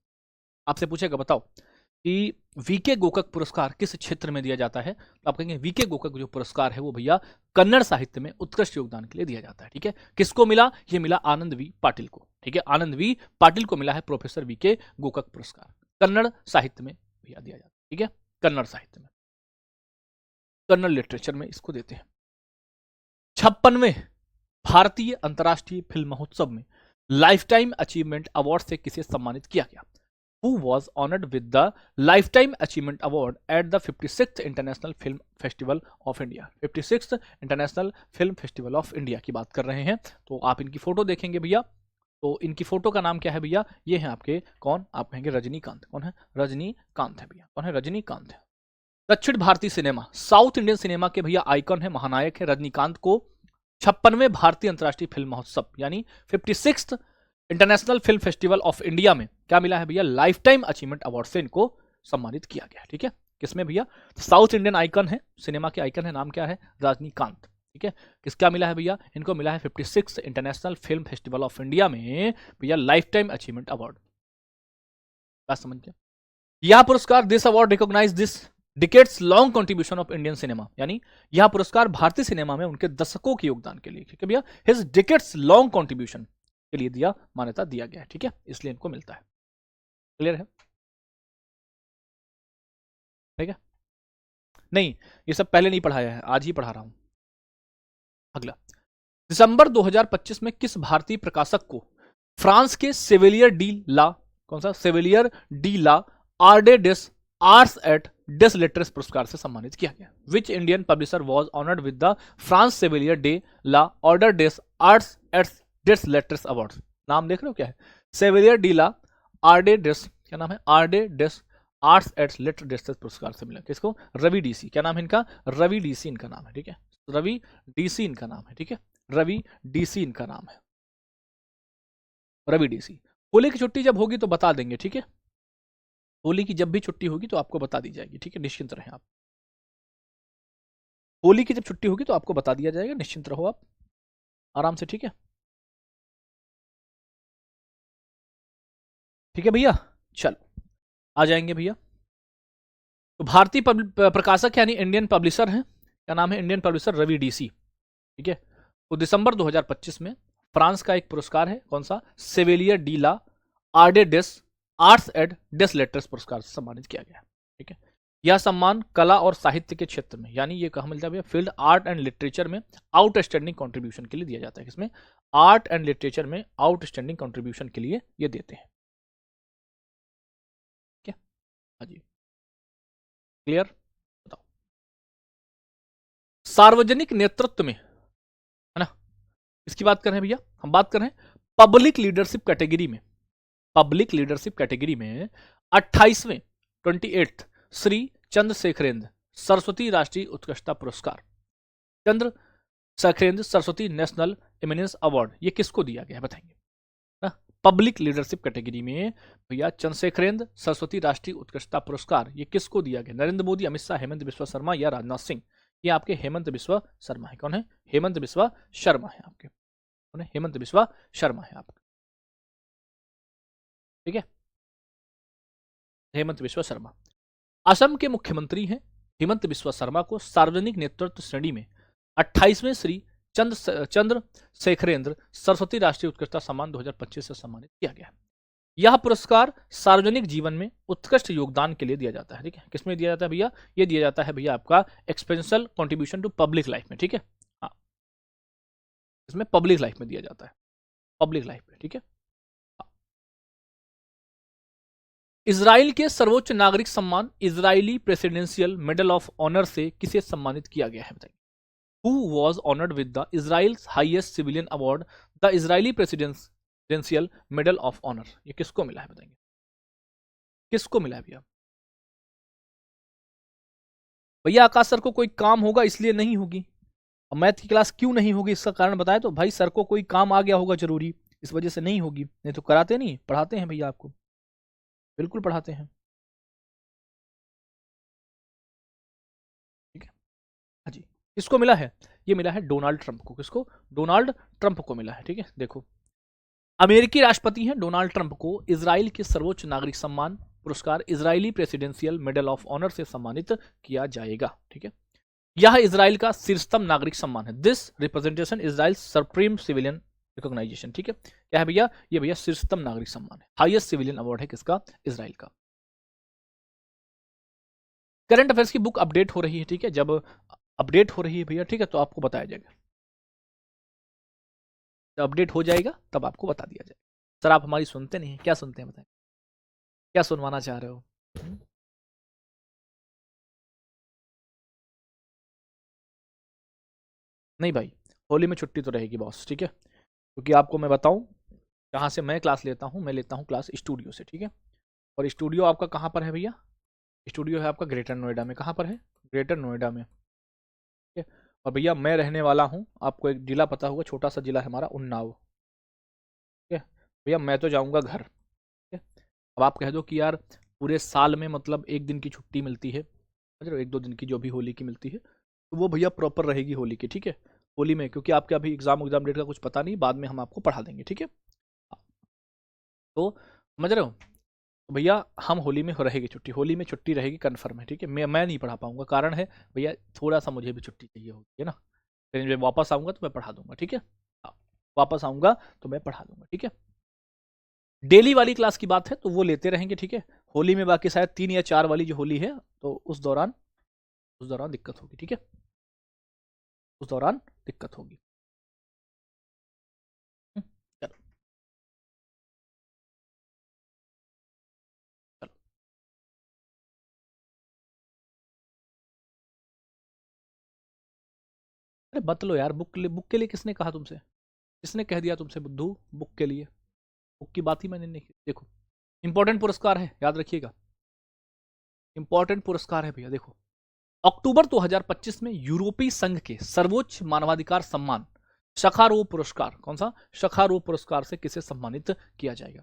आपसे पूछेगा बताओ कि वीके गोकक पुरस्कार किस क्षेत्र में दिया जाता है, तो आप कहेंगे वीके गोकक जो पुरस्कार है वो भैया कन्नड़ साहित्य में उत्कृष्ट योगदान के लिए दिया जाता है। ठीक है, किसको मिला, ये मिला आनंद वी पाटिल को। ठीक है, आनंद वी पाटिल को मिला है प्रोफेसर वीके गोकक पुरस्कार, कन्नड़ साहित्य में भैया दिया जाता है। ठीक है, कन्नड़ साहित्य में, कन्नड़ लिटरेचर में इसको देते हैं। 56वें भारतीय अंतर्राष्ट्रीय फिल्म महोत्सव में लाइफ टाइम अचीवमेंट अवार्ड से किसे सम्मानित किया गया? Who was honored with the Lifetime Achievement Award at the 56th International Film Festival of India? 56th International Film Festival of India की बात कर रहे हैं। तो आप इनकी फोटो देखेंगे भैया, तो इनकी फोटो का नाम क्या है भैया? ये हैं आपके कौन? आप कहेंगे रजनीकांत। कौन है? रजनीकांत है भैया। कौन है? रजनीकांत है। दक्षिण भारतीय सिनेमा, साउथ इंडियन सिनेमा के भैया आइकन है, महानायक है रजनीकांत को 56वें भारतीय अंतर्राष्ट्रीय फिल्म महोत्सव यानी 56th international film festival of India में क्या मिला है भैया? लाइफ टाइम अचीवमेंट अवार्ड से इनको सम्मानित किया गया। ठीक है, किसमें भैया? साउथ इंडियन आइकन है, सिनेमा के आइकन है, नाम क्या है? रजनीकांत। ठीक है, किसका मिला है भैया? इनको मिला है 56 international film festival of India में भैया लाइफ टाइम अचीवमेंट अवार्ड। बात समझ गया? यह पुरस्कार, this award recognize this decades long contribution of Indian cinema, यानी यह पुरस्कार भारतीय सिनेमा में उनके दशकों के योगदान के लिए, ठीक है भैया, हिज डिकेट्स लॉन्ग कंट्रीब्यूशन के लिए दिया, मान्यता दिया गया है। ठीक है, इसलिए इनको मिलता है। क्लियर है? ठीक है, नहीं ये सब पहले नहीं पढ़ाया है, आज ही पढ़ा रहा हूं। अगला, दिसंबर 2025 में किस भारतीय प्रकाशक को फ्रांस के सेविलियर डी ला, कौन सा? Chevalier de la Ordre des Arts et des Lettres पुरस्कार से सम्मानित किया गया? Which Indian publisher was honoured with the France Chevalier de la Ordre des Arts et des Lettres award? नाम देख रहे हो क्या है? सेविलियर डी ला आर्डे डेस, क्या नाम है? आर्डे डेस आर्ट्स एट लेटर डेस पुरस्कार से मिला। किसको? रवि डीसी। क्या नाम है इनका? रवि डीसी इनका नाम है। ठीक है, रवि डीसी इनका नाम है। ठीक है, रवि डीसी इनका नाम है, रवि डीसी। होली की छुट्टी जब होगी तो बता देंगे। ठीक है, होली की जब भी छुट्टी होगी तो आपको बता दी जाएगी। ठीक है, निश्चिंत रहें आप। होली की जब छुट्टी होगी तो आपको बता दिया जाएगा, निश्चिंत रहो आप आराम से। ठीक है, ठीक है भैया, चलो आ जाएंगे भैया। तो भारतीय प्रकाशक यानी इंडियन पब्लिशर हैं, क्या नाम है? Indian publisher Ravi DC. ठीक है, तो दिसंबर 2025 में फ्रांस का एक पुरस्कार है, कौन सा? Chevalier de la Ordre des arts add डेस लेटर्स पुरस्कार से सम्मानित किया गया। ठीक है, यह सम्मान कला और साहित्य के क्षेत्र में, यानी ये कहाँ मिलता है? फील्ड आर्ट एंड लिटरेचर में आउटस्टैंडिंग कंट्रीब्यूशन के लिए दिया जाता है। किसमें? आर्ट एंड लिटरेचर में आउटस्टैंडिंग कंट्रीब्यूशन के लिए ये देते हैं। क्या? हाँ जी, क्लियर? बताओ। सार्वजनिक नेतृत्व में, है ना, इसकी बात कर रहे हैं भैया, हम बात कर रहे हैं पब्लिक लीडरशिप कैटेगरी में। पब्लिक लीडरशिप कैटेगरी में 28वें 28th श्री चंद्रशेखरेंद्र सरस्वती राष्ट्रीय उत्कृष्टता पुरस्कार, Chandrashekharendra Saraswati national eminence award, ये किसको दिया गया है बताएंगे ना? पब्लिक लीडरशिप कैटेगरी में भैया चंद्रशेखरेंद्र सरस्वती राष्ट्रीय उत्कृष्टता पुरस्कार ये किसको दिया गया? नरेंद्र मोदी, अमित शाह, हेमंत बिस्वा शर्मा या राजनाथ सिंह? ये आपके हेमंत बिस्वा शर्मा है। कौन है? हेमंत बिस्वा शर्मा है आपके। कौन है? हेमंत बिस्वा शर्मा है आपके। ठीक है, हेमंत बिस्वा शर्मा असम के मुख्यमंत्री हैं। हेमंत बिस्वा शर्मा को सार्वजनिक नेतृत्व श्रेणी में 28वें श्री चंद्रशेखरेंद्र सरस्वती राष्ट्रीय उत्कृष्टता सम्मान 2025 से सम्मानित किया गया। यह पुरस्कार सार्वजनिक जीवन में उत्कृष्ट योगदान के लिए दिया जाता है। ठीक है, किसमें दिया जाता है भैया? ये दिया जाता है भैया आपका एक्सपेंशल कंट्रीब्यूशन टू पब्लिक लाइफ में। ठीक है, हाँ, इसमें पब्लिक लाइफ में दिया जाता है, पब्लिक लाइफ में। ठीक है, इजराइल के सर्वोच्च नागरिक सम्मान Israeli presidential medal of honour से किसे सम्मानित किया गया है बताइए? Who was honored with the Israel's highest civilian award, the Israeli Presidential Medal of Honor? ये किसको मिला है बताएंगे? किसको मिला है भैया? भैया आकाश सर को कोई काम होगा इसलिए नहीं होगी। अब मैथ की क्लास क्यों नहीं होगी इसका कारण बताया तो भाई सर को कोई काम आ गया होगा जरूरी, इस वजह से नहीं होगी, नहीं तो कराते नहीं, पढ़ाते हैं भैया आपको, बिल्कुल पढ़ाते हैं। ठीक है, हाँ जी, किसको मिला है? ये मिला है डोनाल्ड ट्रंप को। किसको? डोनाल्ड ट्रंप को मिला है। ठीक है, देखो अमेरिकी राष्ट्रपति हैं डोनाल्ड ट्रंप को इजराइल के सर्वोच्च नागरिक सम्मान पुरस्कार Israeli presidential medal of honour से सम्मानित किया जाएगा। ठीक है, यह इजराइल का शीर्षतम नागरिक सम्मान है। This representation Israel supreme civilian recognition. ठीक है, क्या है भैया, ये भैया शीर्षतम नागरिक सम्मान है, हाईएस्ट सिविलियन अवार्ड है किसका, इजराइल का। करंट अफेयर्स की बुक अपडेट हो रही है। ठीक है, जब अपडेट हो रही है भैया, ठीक है, तो आपको बताया जाएगा, जब अपडेट हो जाएगा तब आपको बता दिया जाएगा। सर आप हमारी सुनते नहीं, क्या सुनते हैं बताएं, क्या सुनवाना चाह रहे हो? नहीं भाई, होली में छुट्टी तो रहेगी बॉस। ठीक है, क्योंकि आपको मैं बताऊं कहाँ से मैं क्लास लेता हूँ, मैं लेता हूँ क्लास स्टूडियो से। ठीक है, और स्टूडियो आपका कहाँ पर है भैया, स्टूडियो है आपका ग्रेटर नोएडा में। कहाँ पर है, ग्रेटर नोएडा में। ठीक है, और भैया मैं रहने वाला हूँ, आपको एक जिला पता होगा, छोटा सा जिला है हमारा, उन्नाव। ठीक है भैया, मैं तो जाऊँगा घर। ठीक है, अब आप कह दो कि यार पूरे साल में मतलब एक दिन की छुट्टी मिलती है, समझ रहे हो, एक दो दिन की जो भी होली की मिलती है, तो वो भैया प्रॉपर रहेगी होली की। ठीक है, होली में क्योंकि आपके अभी एग्जाम डेट का कुछ पता नहीं, बाद में हम आपको पढ़ा देंगे। ठीक है, तो समझ रहे हो, तो भैया हम होली में रहेगी छुट्टी, होली में छुट्टी रहेगी कन्फर्म है। ठीक है, मैं नहीं पढ़ा पाऊंगा, कारण है भैया थोड़ा सा मुझे भी छुट्टी चाहिए होगी है ना, फिर जब वापस आऊंगा तो मैं पढ़ा दूंगा। ठीक है, हाँ, वापस आऊंगा तो मैं पढ़ा दूंगा। ठीक है, डेली वाली क्लास की बात है तो वो लेते रहेंगे। ठीक है, होली में बाकी शायद 3 या 4 वाली जो होली है, तो उस दौरान दिक्कत होगी। ठीक है, उस दौरान दिक्कत होगी। चलो चलो, अरे बत लो यार, बुक के लिए किसने कहा तुमसे, किसने कह दिया तुमसे बुद्धू बुक के लिए, बुक की बात ही मैंने नहीं की। देखो इंपॉर्टेंट पुरस्कार है, याद रखिएगा, इंपॉर्टेंट पुरस्कार है भैया। देखो अक्टूबर 2025 में यूरोपीय संघ के सर्वोच्च मानवाधिकार सम्मान शखारोव पुरस्कार, कौन सा, शखारोव पुरस्कार से किसे सम्मानित किया जाएगा?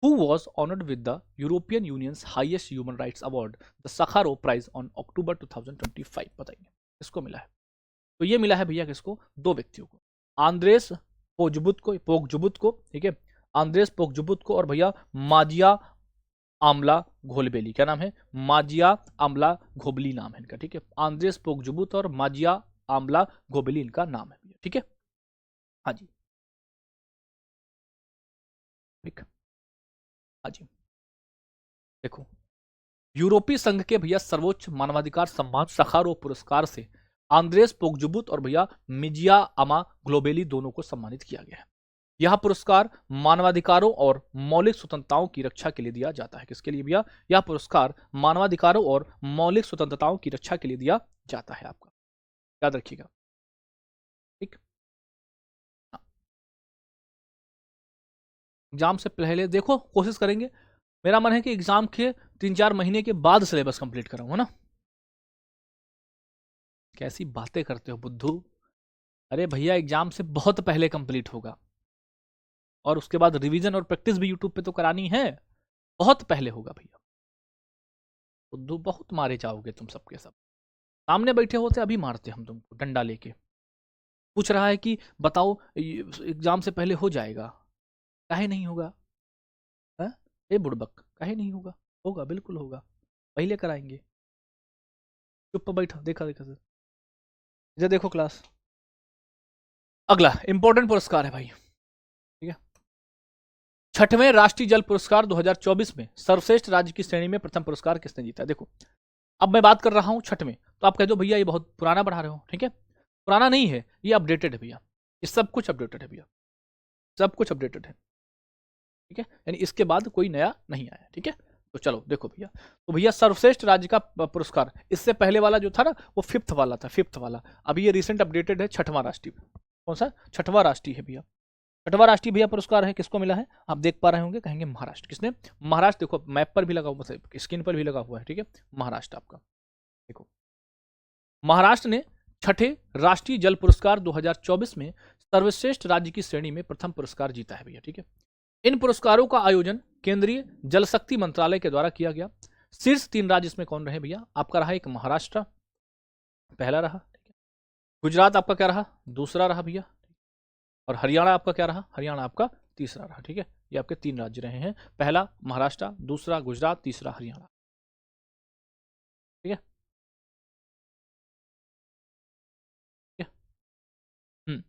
Who was honored with the European Union's highest human rights award, the Sakharov Prize on October 2025? बताइए किसको मिला है? तो ये मिला है भैया किसको, दो व्यक्तियों को, आंद्रेस पोगजुबुत को। ठीक है, आंद्रेस पोगजुबुत को, और भैया माजिया आमला घोलबेली। क्या नाम है, माजिया आमला घोबली नाम है इनका। ठीक है, आंद्रेस पोगजुबुत और माजिया आमला घोबली इनका नाम है भैया। ठीक है, हाँ जी, ठीक, हाँ जी। देखो यूरोपीय संघ के भैया सर्वोच्च मानवाधिकार सम्मान सखारोव पुरस्कार से आंद्रेस पोगजुबुत और भैया मिजिया अमा ग्लोबेली दोनों को सम्मानित किया गया है। यह पुरस्कार मानवाधिकारों और मौलिक स्वतंत्रताओं की रक्षा के लिए दिया जाता है। किसके लिए भैया, यह पुरस्कार मानवाधिकारों और मौलिक स्वतंत्रताओं की रक्षा के लिए दिया जाता है, आपका याद रखिएगा। ठीक, एग्जाम से पहले देखो कोशिश करेंगे, मेरा मन है कि एग्जाम के 3-4 महीने के बाद सिलेबस कंप्लीट कराऊंगा ना। कैसी बातें करते हो बुद्धू, अरे भैया एग्जाम से बहुत पहले कंप्लीट होगा, और उसके बाद रिवीजन और प्रैक्टिस भी यूट्यूब पे तो करानी है, बहुत पहले होगा भैया। बुद्धू बहुत मारे जाओगे तुम सबके सब, सामने बैठे होते अभी मारते हम तुमको डंडा लेके। पूछ रहा है कि बताओ एग्जाम से पहले हो जाएगा, काहे नहीं होगा है? ए बुड़बक, काहे नहीं होगा, होगा बिल्कुल होगा, पहले कराएंगे। चुप बैठो, देखा देखा सर, इधर देखो क्लास। अगला इंपॉर्टेंट पुरस्कार है भाई, ठीक है, छठवें राष्ट्रीय जल पुरस्कार 2024 में सर्वश्रेष्ठ राज्य की श्रेणी में प्रथम पुरस्कार किसने जीता? देखो अब मैं बात कर रहा हूं छठवें, तो आप कह दो भैया ये बहुत पुराना बढ़ा रहे हो। ठीक है, पुराना नहीं है, ये अपडेटेड है भैया, ये सब कुछ अपडेटेड है भैया, सब कुछ अपडेटेड है। ठीक है, यानी इसके बाद कोई नया नहीं आया। ठीक है, तो चलो देखो भैया, तो भैया सर्वश्रेष्ठ राज्य का पुरस्कार, इससे पहले वाला जो था ना वो फिफ्थ वाला था, फिफ्थ वाला, अभी ये रिसेंट अपडेटेड है छठवां राष्ट्रीय। कौन सा, छठवां राष्ट्रीय है भैया, छठवां राष्ट्रीय भैया पुरस्कार है, किसको मिला है आप देख पा रहे होंगे, कहेंगे महाराष्ट्र। किसने, महाराष्ट्र, देखो मैप पर भी लगा हुआ है, स्क्रीन पर भी लगा हुआ है। ठीक है, महाराष्ट्र आपका, देखो महाराष्ट्र ने छठे राष्ट्रीय जल पुरस्कार 2024 में सर्वश्रेष्ठ राज्य की श्रेणी में प्रथम पुरस्कार जीता है भैया। ठीक है, इन पुरस्कारों का आयोजन केंद्रीय जल शक्ति मंत्रालय के द्वारा किया गया। शीर्ष 3 राज्य इसमें कौन रहे भैया, आपका रहा एक महाराष्ट्र पहला रहा, ठीक है, गुजरात आपका क्या रहा, दूसरा रहा भैया, और हरियाणा आपका क्या रहा, हरियाणा आपका तीसरा रहा, ठीक है। ये आपके 3 राज्य रहे हैं, पहला महाराष्ट्र, दूसरा गुजरात, तीसरा हरियाणा, ठीक है। ठीक है। हम्म।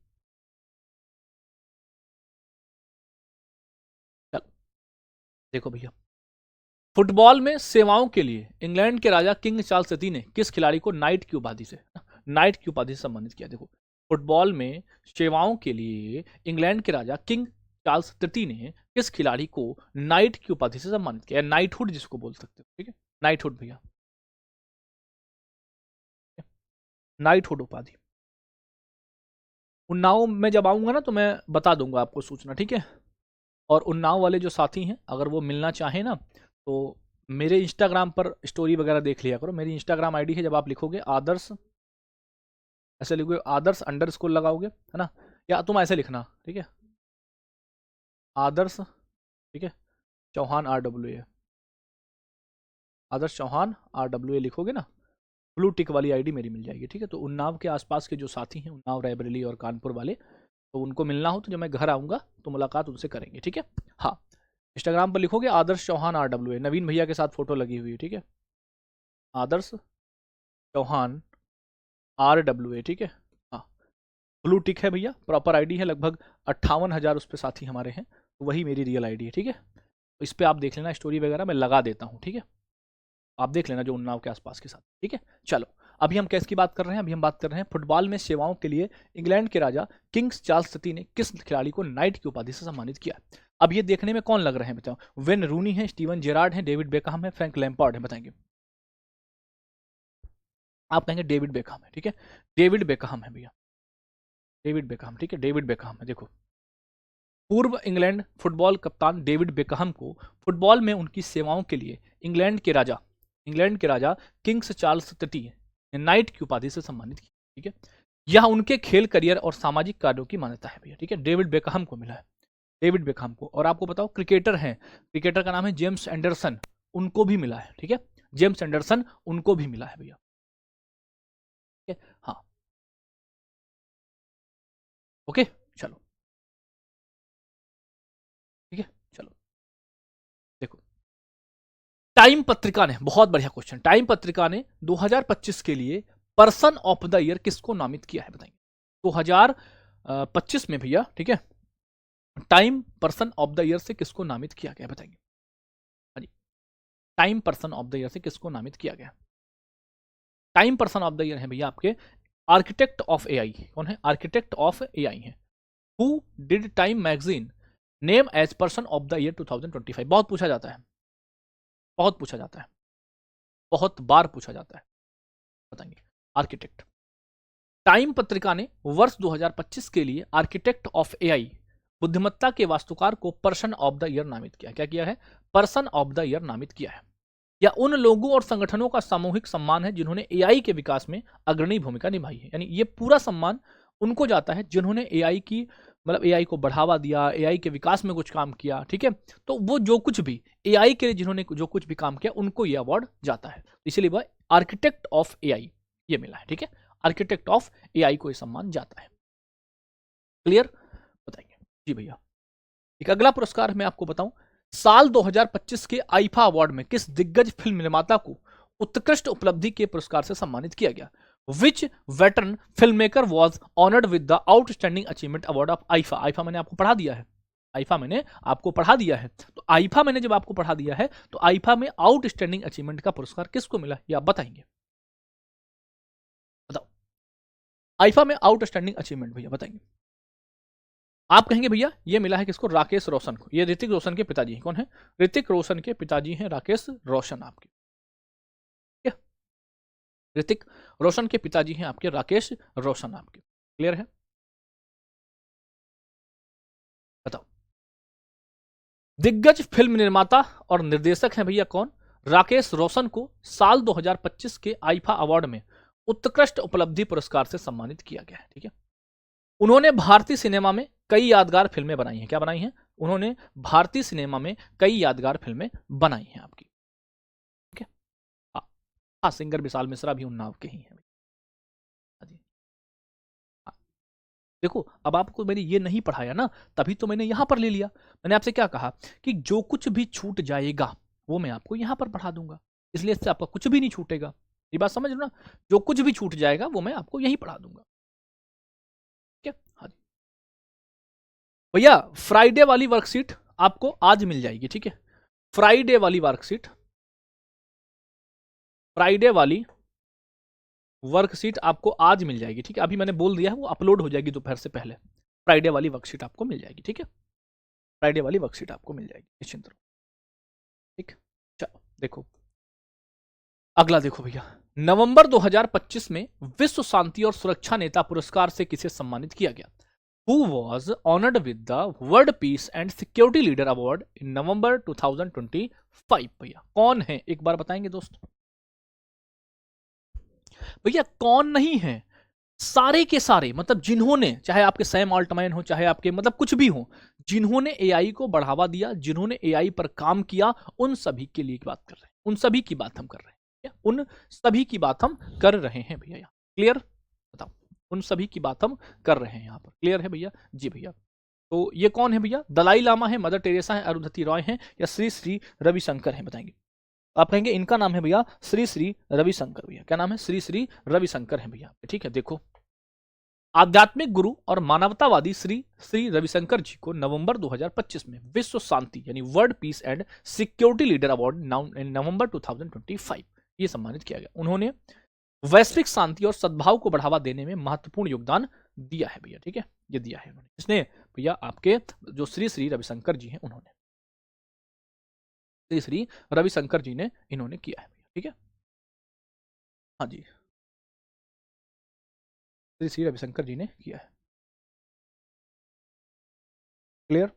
चलो देखो भैया, फुटबॉल में सेवाओं के लिए इंग्लैंड के राजा किंग चार्ल्स तृतीय ने किस खिलाड़ी को नाइट की उपाधि से सम्मानित किया? देखो, फुटबॉल में सेवाओं के लिए इंग्लैंड के राजा किंग चार्ल्स तृतीय ने किस खिलाड़ी को नाइट की उपाधि से सम्मानित किया? नाइटहुड जिसको बोल सकते हो, ठीक है, नाइटहुड भैया, नाइटहुड उपाधि। उन्नाव में जब आऊंगा ना तो मैं बता दूंगा आपको सूचना, ठीक है। और उन्नाव वाले जो साथी हैं, अगर वो मिलना चाहें ना, तो मेरे इंस्टाग्राम पर स्टोरी वगैरह देख लिया करो। मेरी इंस्टाग्राम आईडी है, जब आप लिखोगे आदर्श, ऐसे लिखोगे आदर्श अंडरस्कोर लगाओगे, है ना, या तुम ऐसे लिखना, ठीक है, आदर्श, ठीक है, चौहान RWA, आदर्श चौहान RWA लिखोगे ना, ब्लू टिक वाली आईडी मेरी मिल जाएगी, ठीक है। तो उन्नाव के आसपास के जो साथी हैं, उन्नाव, रायबरेली और कानपुर वाले, तो उनको मिलना हो तो जब मैं घर आऊँगा तो मुलाकात उनसे करेंगे, ठीक है। हाँ, इंस्टाग्राम पर लिखोगे आदर्श चौहान RWA, नवीन भैया के साथ फोटो लगी हुई है, ठीक है, आदर्श चौहान RWA, ठीक है। हाँ, ब्लू टिक है भैया, प्रॉपर आईडी है, लगभग 58,000 उस पर साथी हमारे हैं, तो वही मेरी रियल आईडी है, ठीक है। तो इस पर आप देख लेना, स्टोरी वगैरह मैं लगा देता हूँ, ठीक है, आप देख लेना जो उन्नाव के आसपास के साथ, ठीक है। चलो, अभी हम किसकी बात कर रहे हैं? अभी हम बात कर रहे हैं फुटबॉल में सेवाओं के लिए इंग्लैंड के राजा किंग्स चार्ल्स तृतीय ने किस खिलाड़ी को नाइट की उपाधि से सम्मानित किया? अब ये देखने में कौन लग रहे हैं बताओ? वेन रूनी है, स्टीवन जेरार्ड है, डेविड बेकहम है, फ्रैंक लैम्पार्ड है, बताएंगे? आप कहेंगे डेविड बेकहम है, ठीक है, डेविड बेकहम है भैया, डेविड बेकहम, ठीक है, डेविड बेकहम है। देखो, पूर्व इंग्लैंड फुटबॉल कप्तान डेविड बेकहम को फुटबॉल में उनकी सेवाओं के लिए इंग्लैंड के राजा किंग्स चार्ल्स तृतीय ने नाइट की उपाधि से सम्मानित किया, ठीक है। यह उनके खेल करियर और सामाजिक कार्यों की मान्यता है भैया, ठीक है, डेविड बेकहम को मिला है, डेविड बेकहम को। और आपको बताओ, क्रिकेटर हैं, क्रिकेटर का नाम है जेम्स एंडरसन, उनको भी मिला है, ठीक है, जेम्स एंडरसन उनको भी मिला है भैया, ठीक है। हाँ, ओके, चलो, ठीक है, चलो देखो, टाइम पत्रिका ने, बहुत बढ़िया क्वेश्चन, टाइम पत्रिका ने 2025 के लिए पर्सन ऑफ द ईयर किसको नामित किया है? बताएंगे? 2025 में भैया, ठीक है, Time person of the year से किसको नामित किया गया? बताएंगे? हाँ जी, Time person of the year से किसको नामित किया गया? Time person of the year है भैया आपके आर्किटेक्ट ऑफ एआई। कौन है? आर्किटेक्ट ऑफ एआई है। Who did Time magazine name as person of the year 2025? बहुत पूछा जाता है, बहुत पूछा जाता है, बहुत बार पूछा जाता है, बताएंगे? आर्किटेक्ट। टाइम पत्रिका ने वर्ष 2025 के लिए आर्किटेक्ट ऑफ एआई, बुद्धिमत्ता के वास्तुकार को पर्सन ऑफ द ईयर नामित किया। क्या किया है? पर्सन ऑफ द ईयर नामित किया है। या उन लोगों और संगठनों का सामूहिक सम्मान है जिन्होंने एआई के विकास में अग्रणी भूमिका निभाई है। यानी ये पूरा सम्मान उनको जाता है जिन्होंने एआई की, मतलब एआई को बढ़ावा दिया, एआई के विकास में कुछ काम किया, ठीक है। तो वो जो कुछ भी एआई के लिए जिन्होंने जो कुछ भी काम किया, उनको ये अवार्ड जाता है, इसलिए वह आर्किटेक्ट ऑफ एआई ये मिला है, ठीक है। आर्किटेक्ट ऑफ एआई को ये सम्मान जाता है। क्लियर? बताइए जी भैया। एक अगला पुरस्कार मैं आपको बताऊं, साल 2025 के आईफा अवार्ड में किस दिग्गज फिल्म निर्माता को उत्कृष्ट उपलब्धि के पुरस्कार से सम्मानित किया गया? Which veteran film maker was honoured with the outstanding achievement award of IIFA? IIFA मैंने आपको पढ़ा दिया है, आईफा मैंने आपको पढ़ा दिया है। तो आईफा मैंने जब आपको पढ़ा दिया है, तो आईफा में आउटस्टैंडिंग अचीवमेंट का पुरस्कार किसको मिला, ये आप बताएंगे? बताओ, आईफा में आउटस्टैंडिंग अचीवमेंट भैया बताएंगे? आप कहेंगे भैया ये मिला है किसको? राकेश रोशन को। ये ऋतिक रोशन के पिताजी हैं। कौन है? ऋतिक रोशन के पिताजी हैं राकेश रोशन आपके, ठीक है। ऋतिक रोशन के पिताजी हैं आपके राकेश रोशन आपके। क्लियर है? बताओ, दिग्गज फिल्म निर्माता और निर्देशक हैं भैया कौन? राकेश रोशन को साल 2025 के आईफा अवार्ड में उत्कृष्ट उपलब्धि पुरस्कार से सम्मानित किया गया है, ठीक है। उन्होंने भारतीय सिनेमा में कई यादगार फिल्में बनाई हैं। क्या बनाई हैं? उन्होंने भारतीय सिनेमा में कई यादगार फिल्में बनाई हैं आपकी, ठीक है। हाँ, हाँ, सिंगर विशाल मिश्रा भी उन्नाव के ही हैं। हाँ जी, हाँ, देखो अब आपको मैंने ये नहीं पढ़ाया ना, तभी तो मैंने यहां पर ले लिया। मैंने आपसे क्या कहा कि जो कुछ भी छूट जाएगा वो मैं आपको यहां पर पढ़ा दूंगा, इसलिए इससे आपका कुछ भी नहीं छूटेगा। ये बात समझ लो ना, जो कुछ भी छूट जाएगा वो मैं आपको यहीं पढ़ा दूंगा। ठीक है, हाँ जी भैया। फ्राइडे वाली वर्कशीट आपको आज मिल जाएगी, ठीक है। फ्राइडे वाली वर्कशीट, फ्राइडे वाली वर्कशीट आपको आज मिल जाएगी, ठीक है। अभी मैंने बोल दिया है वो अपलोड हो जाएगी दोपहर से पहले। फ्राइडे वाली वर्कशीट आपको मिल जाएगी, ठीक है। फ्राइडे वाली वर्कशीट आपको मिल जाएगी, निश्चिंत रहो, ठीक। चलो देखो अगला, देखो भैया, नवंबर 2025 में विश्व शांति और सुरक्षा नेता पुरस्कार से किसे सम्मानित किया गया? Who was honored with the World Peace and Security Leader Award in November 2025? भैया कौन है, एक बार बताएंगे दोस्त? भैया कौन नहीं है, सारे के सारे, मतलब जिन्होंने, चाहे आपके सैम ऑल्टमैन हो, चाहे आपके मतलब कुछ भी हो, जिन्होंने एआई को बढ़ावा दिया, जिन्होंने एआई पर काम किया, उन सभी के लिए बात कर रहे हैं, उन सभी की बात हम कर रहे हैं, उन सभी की बात हम कर रहे हैं भैया। यहाँ क्लियर, बताओ, उन सभी की बात हम कर रहे हैं यहाँ पर, क्लियर है भैया? जी भैया। तो ये कौन है भैया? दलाई लामा है, मदर टेरेसा है, अरुंधति रॉय है, या श्री श्री रविशंकर है? बताएंगे आप, कहेंगे इनका नाम है भैया श्री श्री रविशंकर। भैया क्या नाम है? श्री श्री रविशंकर है भैया, ठीक है। देखो आध्यात्मिक गुरु और मानवतावादी श्री श्री रविशंकर जी को नवंबर 2025 में विश्व शांति यानी world peace and security leader award November 2025 ये सम्मानित किया गया। उन्होंने वैश्विक शांति और सद्भाव को बढ़ावा देने में महत्वपूर्ण योगदान दिया है भैया, ठीक है। ये दिया है उन्होंने, इसने भैया आपके जो श्री श्री रविशंकर जी हैं उन्होंने, श्री श्री रविशंकर जी ने इन्होंने किया है, ठीक है। हाँ जी, श्री श्री रविशंकर जी ने किया है, क्लियर।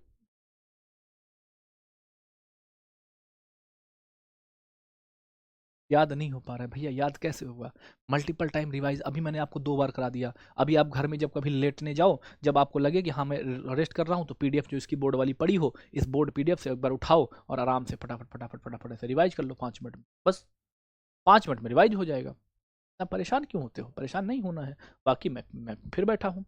याद नहीं हो पा रहा है भैया, याद कैसे होगा? मल्टीपल टाइम रिवाइज, अभी मैंने आपको 2 बार करा दिया। अभी आप घर में जब कभी लेटने जाओ, जब आपको लगे कि हाँ मैं रेस्ट कर रहा हूँ, तो पीडीएफ जो इसकी बोर्ड वाली पड़ी हो, इस बोर्ड पीडीएफ से एक बार उठाओ और आराम से फटाफट फटाफट फटाफट ऐसे रिवाइज कर लो 5 मिनट में, बस 5 मिनट में रिवाइज हो जाएगा। आप परेशान क्यों होते हो? परेशान नहीं होना है। बाकी मैं फिर बैठा हूँ।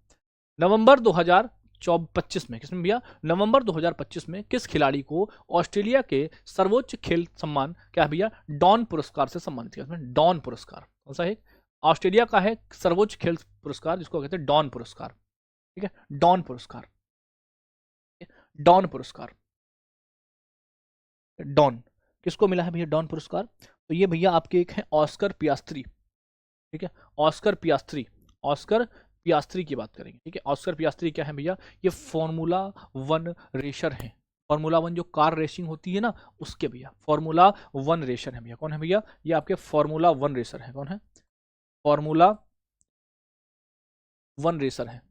नवंबर 2025 में, किसमें भैया? नवंबर 2025 में किस खिलाड़ी को ऑस्ट्रेलिया के सर्वोच्च खेल सम्मान क्या है भैया? डॉन पुरस्कार से सम्मानित किया? इसमें डॉन पुरस्कार कौन सा है? ऑस्ट्रेलिया का है सर्वोच्च खेल पुरस्कार जिसको कहते हैं डॉन पुरस्कार, ठीक है। डॉन पुरस्कार, डॉन पुरस्कार, डॉन किसको मिला है भैया डॉन पुरस्कार? तो ये भैया आपके एक है ऑस्कर पियास्त्री, ठीक है। ऑस्कर पियास्त्री, ऑस्कर पियास्त्री की बात करेंगे, ठीक है। ऑस्कर पियास्त्री क्या है भैया? ये फॉर्मूला 1 रेसर है। फॉर्मूला 1 जो कार रेसिंग होती है ना, उसके भैया फॉर्मूला 1 रेसर है भैया। कौन है भैया? ये आपके फॉर्मूला 1 रेसर है। कौन है? फॉर्मूला 1 रेसर है।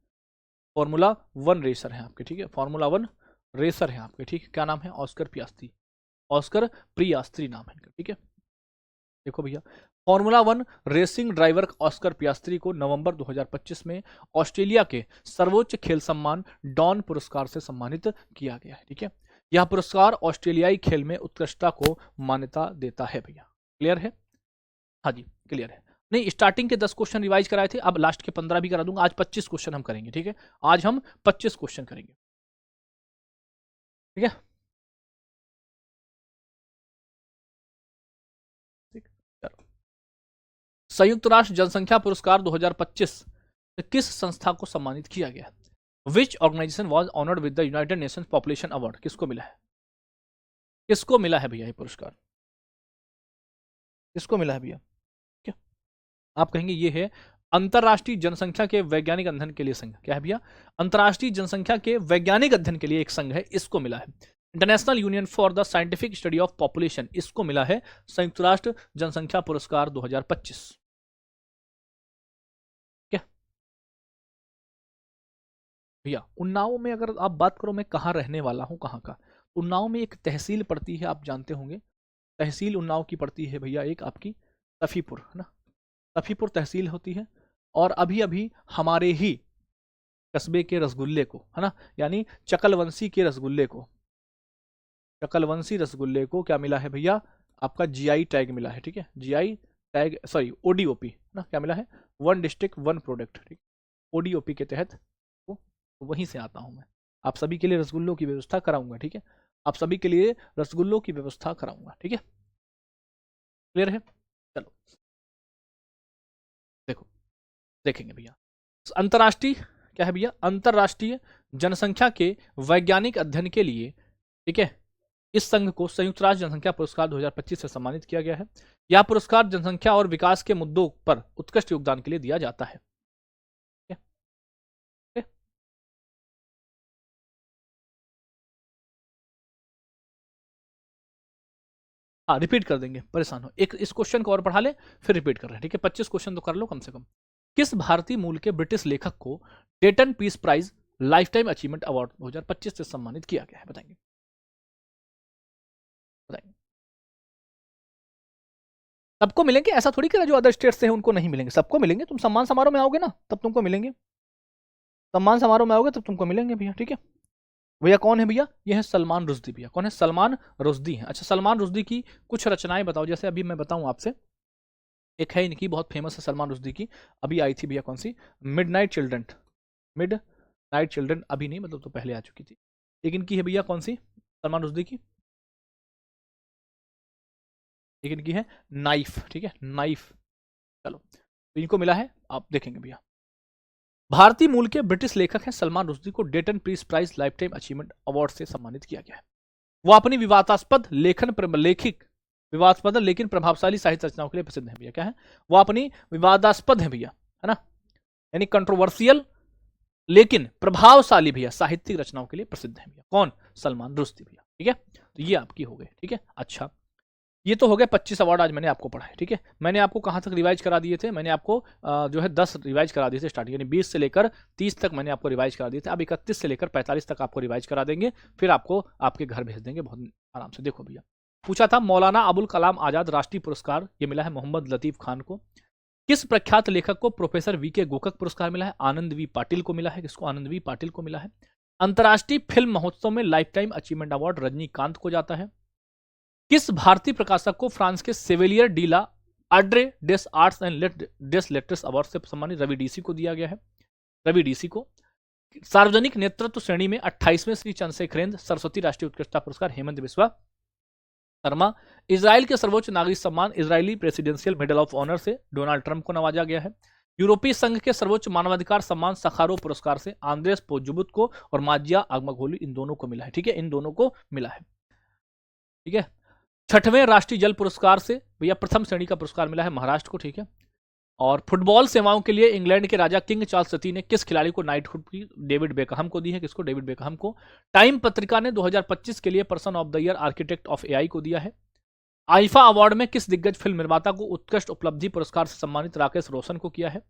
फॉर्मूला 1 रेसर है आपके, ठीक है। फॉर्मूला 1 रेसर है आपके, ठीक है। क्या नाम है? ऑस्कर पियास्त्री, ऑस्कर प्रियास्त्री नाम है इनका, ठीक है। देखो भैया, formula 1 racing driver Oscar Piastri को नवंबर 2025 में ऑस्ट्रेलिया के सर्वोच्च खेल सम्मान डॉन पुरस्कार से सम्मानित किया गया है, ठीक है। यह पुरस्कार ऑस्ट्रेलियाई खेल में उत्कृष्टता को मान्यता देता है भैया, क्लियर है? हाँ जी क्लियर है। नहीं, स्टार्टिंग के 10 क्वेश्चन रिवाइज कराए थे, अब लास्ट के 15 भी करा दूंगा। आज 25 क्वेश्चन हम करेंगे, ठीक है। आज हम 25 क्वेश्चन करेंगे, ठीक है। संयुक्त राष्ट्र जनसंख्या पुरस्कार 2025 किस संस्था को सम्मानित किया गया? Which organisation was honoured with the United Nation population award? किसको मिला है? किसको मिला है भैया ये पुरस्कार? किसको मिला है भैया? क्या आप कहेंगे? ये है अंतरराष्ट्रीय जनसंख्या के वैज्ञानिक अध्ययन के लिए संघ। क्या है भैया? अंतरराष्ट्रीय जनसंख्या के वैज्ञानिक अध्ययन के लिए एक संघ है, इसको मिला है। International union for the scientific study of population, इसको मिला है संयुक्त राष्ट्र जनसंख्या पुरस्कार 2025। भैया उन्नाव में अगर आप बात करो, मैं कहाँ रहने वाला हूँ, कहाँ का, उन्नाव में एक तहसील पड़ती है, आप जानते होंगे। तहसील उन्नाव की पड़ती है भैया एक आपकी सफीपुर, है ना। सफीपुर तहसील होती है। और अभी अभी हमारे ही कस्बे के रसगुल्ले को, है ना, यानी चकलवंशी के रसगुल्ले को, चकलवंशी रसगुल्ले को क्या मिला है भैया? आपका जीआई टैग मिला है, ठीक है। जीआई टैग, सॉरी ओडीओपी, ना क्या मिला है? 1 डिस्ट्रिक्ट 1 प्रोडक्ट, ठीक। ओडीओपी के तहत वो तो वहीं से आता हूं मैं। आप सभी के लिए रसगुल्लों की व्यवस्था कराऊंगा, ठीक है, आप सभी के लिए रसगुल्लों की व्यवस्था कराऊंगा, ठीक है, क्लियर है। चलो देखो, देखेंगे भैया, अंतर्राष्ट्रीय क्या है भैया, अंतर्राष्ट्रीय जनसंख्या के वैज्ञानिक अध्ययन के लिए, ठीक है, इस संघ को संयुक्त राष्ट्र जनसंख्या पुरस्कार 2025 से सम्मानित किया गया है। यह पुरस्कार जनसंख्या और विकास के मुद्दों पर उत्कृष्ट योगदान के लिए दिया जाता है। हाँ रिपीट कर देंगे, परेशान हो, एक इस क्वेश्चन को और पढ़ा ले फिर रिपीट कर रहे हैं, ठीक है, 25 क्वेश्चन तो कर लो कम से कम। किस भारतीय मूल के ब्रिटिश लेखक को Dayton peace prize lifetime achievement award 2025 से सम्मानित किया गया है, बताएंगे, बताएंगे। सबको मिलेंगे, ऐसा थोड़ी कि जो अदर स्टेट से हैं उनको नहीं मिलेंगे, सबको मिलेंगे, तुम सम्मान समारोह में आओगे ना तब तुमको मिलेंगे, सम्मान समारोह में आओगे तब तुमको मिलेंगे भैया, ठीक है। भैया कौन है भैया, ये है सलमान रुश्दी, भैया कौन है, सलमान रुश्दी है। अच्छा सलमान रुश्दी की कुछ रचनाएं बताओ, जैसे अभी मैं बताऊं आपसे, एक है इनकी बहुत फेमस है सलमान रुश्दी की, अभी आई थी भैया कौन सी, midnight children, midnight children, अभी नहीं मतलब तो पहले आ चुकी थी, एक इनकी है भैया कौन सी, सलमान रुश्दी की, एक इनकी है नाइफ, ठीक है, नाइफ। चलो तो इनको मिला है, आप देखेंगे भैया। भारतीय मूल के ब्रिटिश लेखक हैं सलमान रुश्दी को Dayton peace prize lifetime achievement award से सम्मानित किया गया है। वो अपनी विवादास्पद विवादास्पद लेकिन प्रभावशाली साहित्य रचनाओं के लिए प्रसिद्ध है भैया, क्या है, वो अपनी विवादास्पद है भैया, है ना, यानी कंट्रोवर्सियल लेकिन प्रभावशाली भैया साहित्यिक रचनाओं के लिए प्रसिद्ध है भैया, कौन, सलमान रुश्दी भैया, ठीक है, तो ये आपकी हो गई, ठीक है। अच्छा ये तो हो गए 25 अवार्ड आज मैंने आपको पढ़ाए, ठीक है। मैंने आपको कहाँ तक रिवाइज करा दिए थे, मैंने आपको जो है 10 रिवाइज करा दिए थे स्टार्टिंग, यानी 20 से लेकर 30 तक मैंने आपको रिवाइज करा दिए थे, अब 31 से लेकर 45 तक आपको रिवाइज करा देंगे, फिर आपको आपके घर भेज देंगे बहुत आराम से। देखो भैया पूछा था मौलाना अबुल कलाम आजाद राष्ट्रीय पुरस्कार ये मिला है मोहम्मद लतीफ खान को। किस प्रख्यात लेखक को प्रोफेसर वी के गोकक पुरस्कार मिला है, आनंद वी पाटिल को मिला है, किसको, आनंद वी पाटिल को मिला है। अंतर्राष्ट्रीय फिल्म महोत्सव में lifetime achievement award Rajinikanth को जाता है। किस भारतीय प्रकाशक को फ्रांस के Chevalier de la Ordre des Arts and des Lettres award से सम्मानित रवि डीसी को दिया गया है, रवि डीसी को। सार्वजनिक नेतृत्व श्रेणी में 28वें श्री चंद्रशेखरेंद्र सरस्वती राष्ट्रीय उत्कृष्टता पुरस्कार हेमंत बिस्वा शर्मा। इजराइल के सर्वोच्च नागरिक सम्मान Israeli presidential medal of honour से डोनाल्ड ट्रंप को नवाजा गया है। यूरोपीय संघ के सर्वोच्च मानवाधिकार सम्मान सखारो पुरस्कार से आंद्रेस पोजुबुत को और माजिया आगमगोली इन दोनों को मिला है, ठीक है, इन दोनों को मिला है, ठीक है। 6वें राष्ट्रीय जल पुरस्कार से भैया प्रथम श्रेणी का पुरस्कार मिला है महाराष्ट्र को, ठीक है। और फुटबॉल सेवाओं के लिए इंग्लैंड के राजा किंग चार्ल्स तृतीय ने किस खिलाड़ी को नाइटहुड की, डेविड बेकहम को दी है, किसको, डेविड बेकहम को। टाइम पत्रिका ने 2025 के लिए person of the year architect of AI को दिया है। आईफा अवार्ड में किस दिग्गज फिल्म निर्माता को उत्कृष्ट उपलब्धि पुरस्कार से सम्मानित राकेश रोशन को किया है।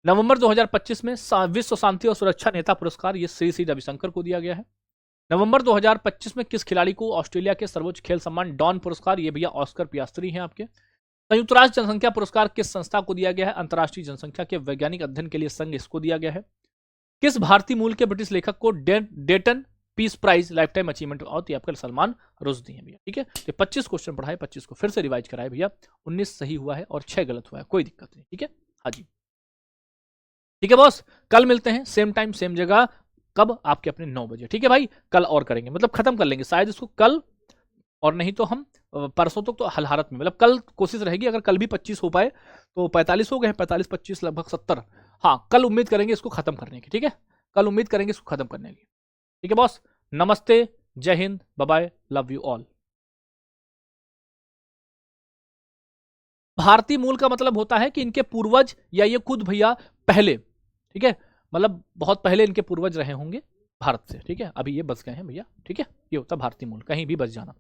नवंबर 2025 में विश्व शांति और सुरक्षा नेता पुरस्कार ये श्री रविशंकर को दिया गया है। नवंबर 2025 में किस खिलाड़ी को ऑस्ट्रेलिया के सर्वोच्च खेल सम्मान डॉन पुरस्कार, ये भैया ऑस्कर पियास्त्री हैं आपके। संयुक्त राष्ट्र जनसंख्या पुरस्कार किस संस्था को दिया गया है, अंतर्राष्ट्रीय जनसंख्या के वैज्ञानिक अध्ययन के लिए संघ इसको दिया गया है। किस भारतीय मूल के ब्रिटिश लेखक को Dayton peace prize lifetime achievement और आपका सलमान रुश्दी है भैया, ठीक है। तो 25 क्वेश्चन पढ़ाए, 25 को फिर से रिवाइज कराए भैया, 19 सही हुआ है और 6 गलत हुआ है, कोई दिक्कत नहीं, ठीक है, हाँ जी, ठीक है बॉस। कल मिलते हैं सेम टाइम सेम जगह, कब, आपके अपने 9 बजे, ठीक है भाई। कल और करेंगे, मतलब खत्म कर लेंगे शायद इसको कल, और नहीं तो हम परसों तक तो हलहारत में, मतलब कल कोशिश रहेगी, अगर कल भी 25 हो पाए तो 45 हो गए, 45 25 लगभग 70, हाँ कल उम्मीद करेंगे इसको खत्म करने की, ठीक है, कल उम्मीद करेंगे इसको खत्म करने की, ठीक है बॉस। नमस्ते, जय हिंद, bye bye, love you all. भारतीय मूल का मतलब होता है कि इनके पूर्वज या ये खुद भैया पहले, ठीक है, मतलब बहुत पहले इनके पूर्वज रहे होंगे भारत से, ठीक है, अभी ये बस गए हैं भैया, ठीक है, ये होता भारतीय मूल, कहीं भी बस जाना।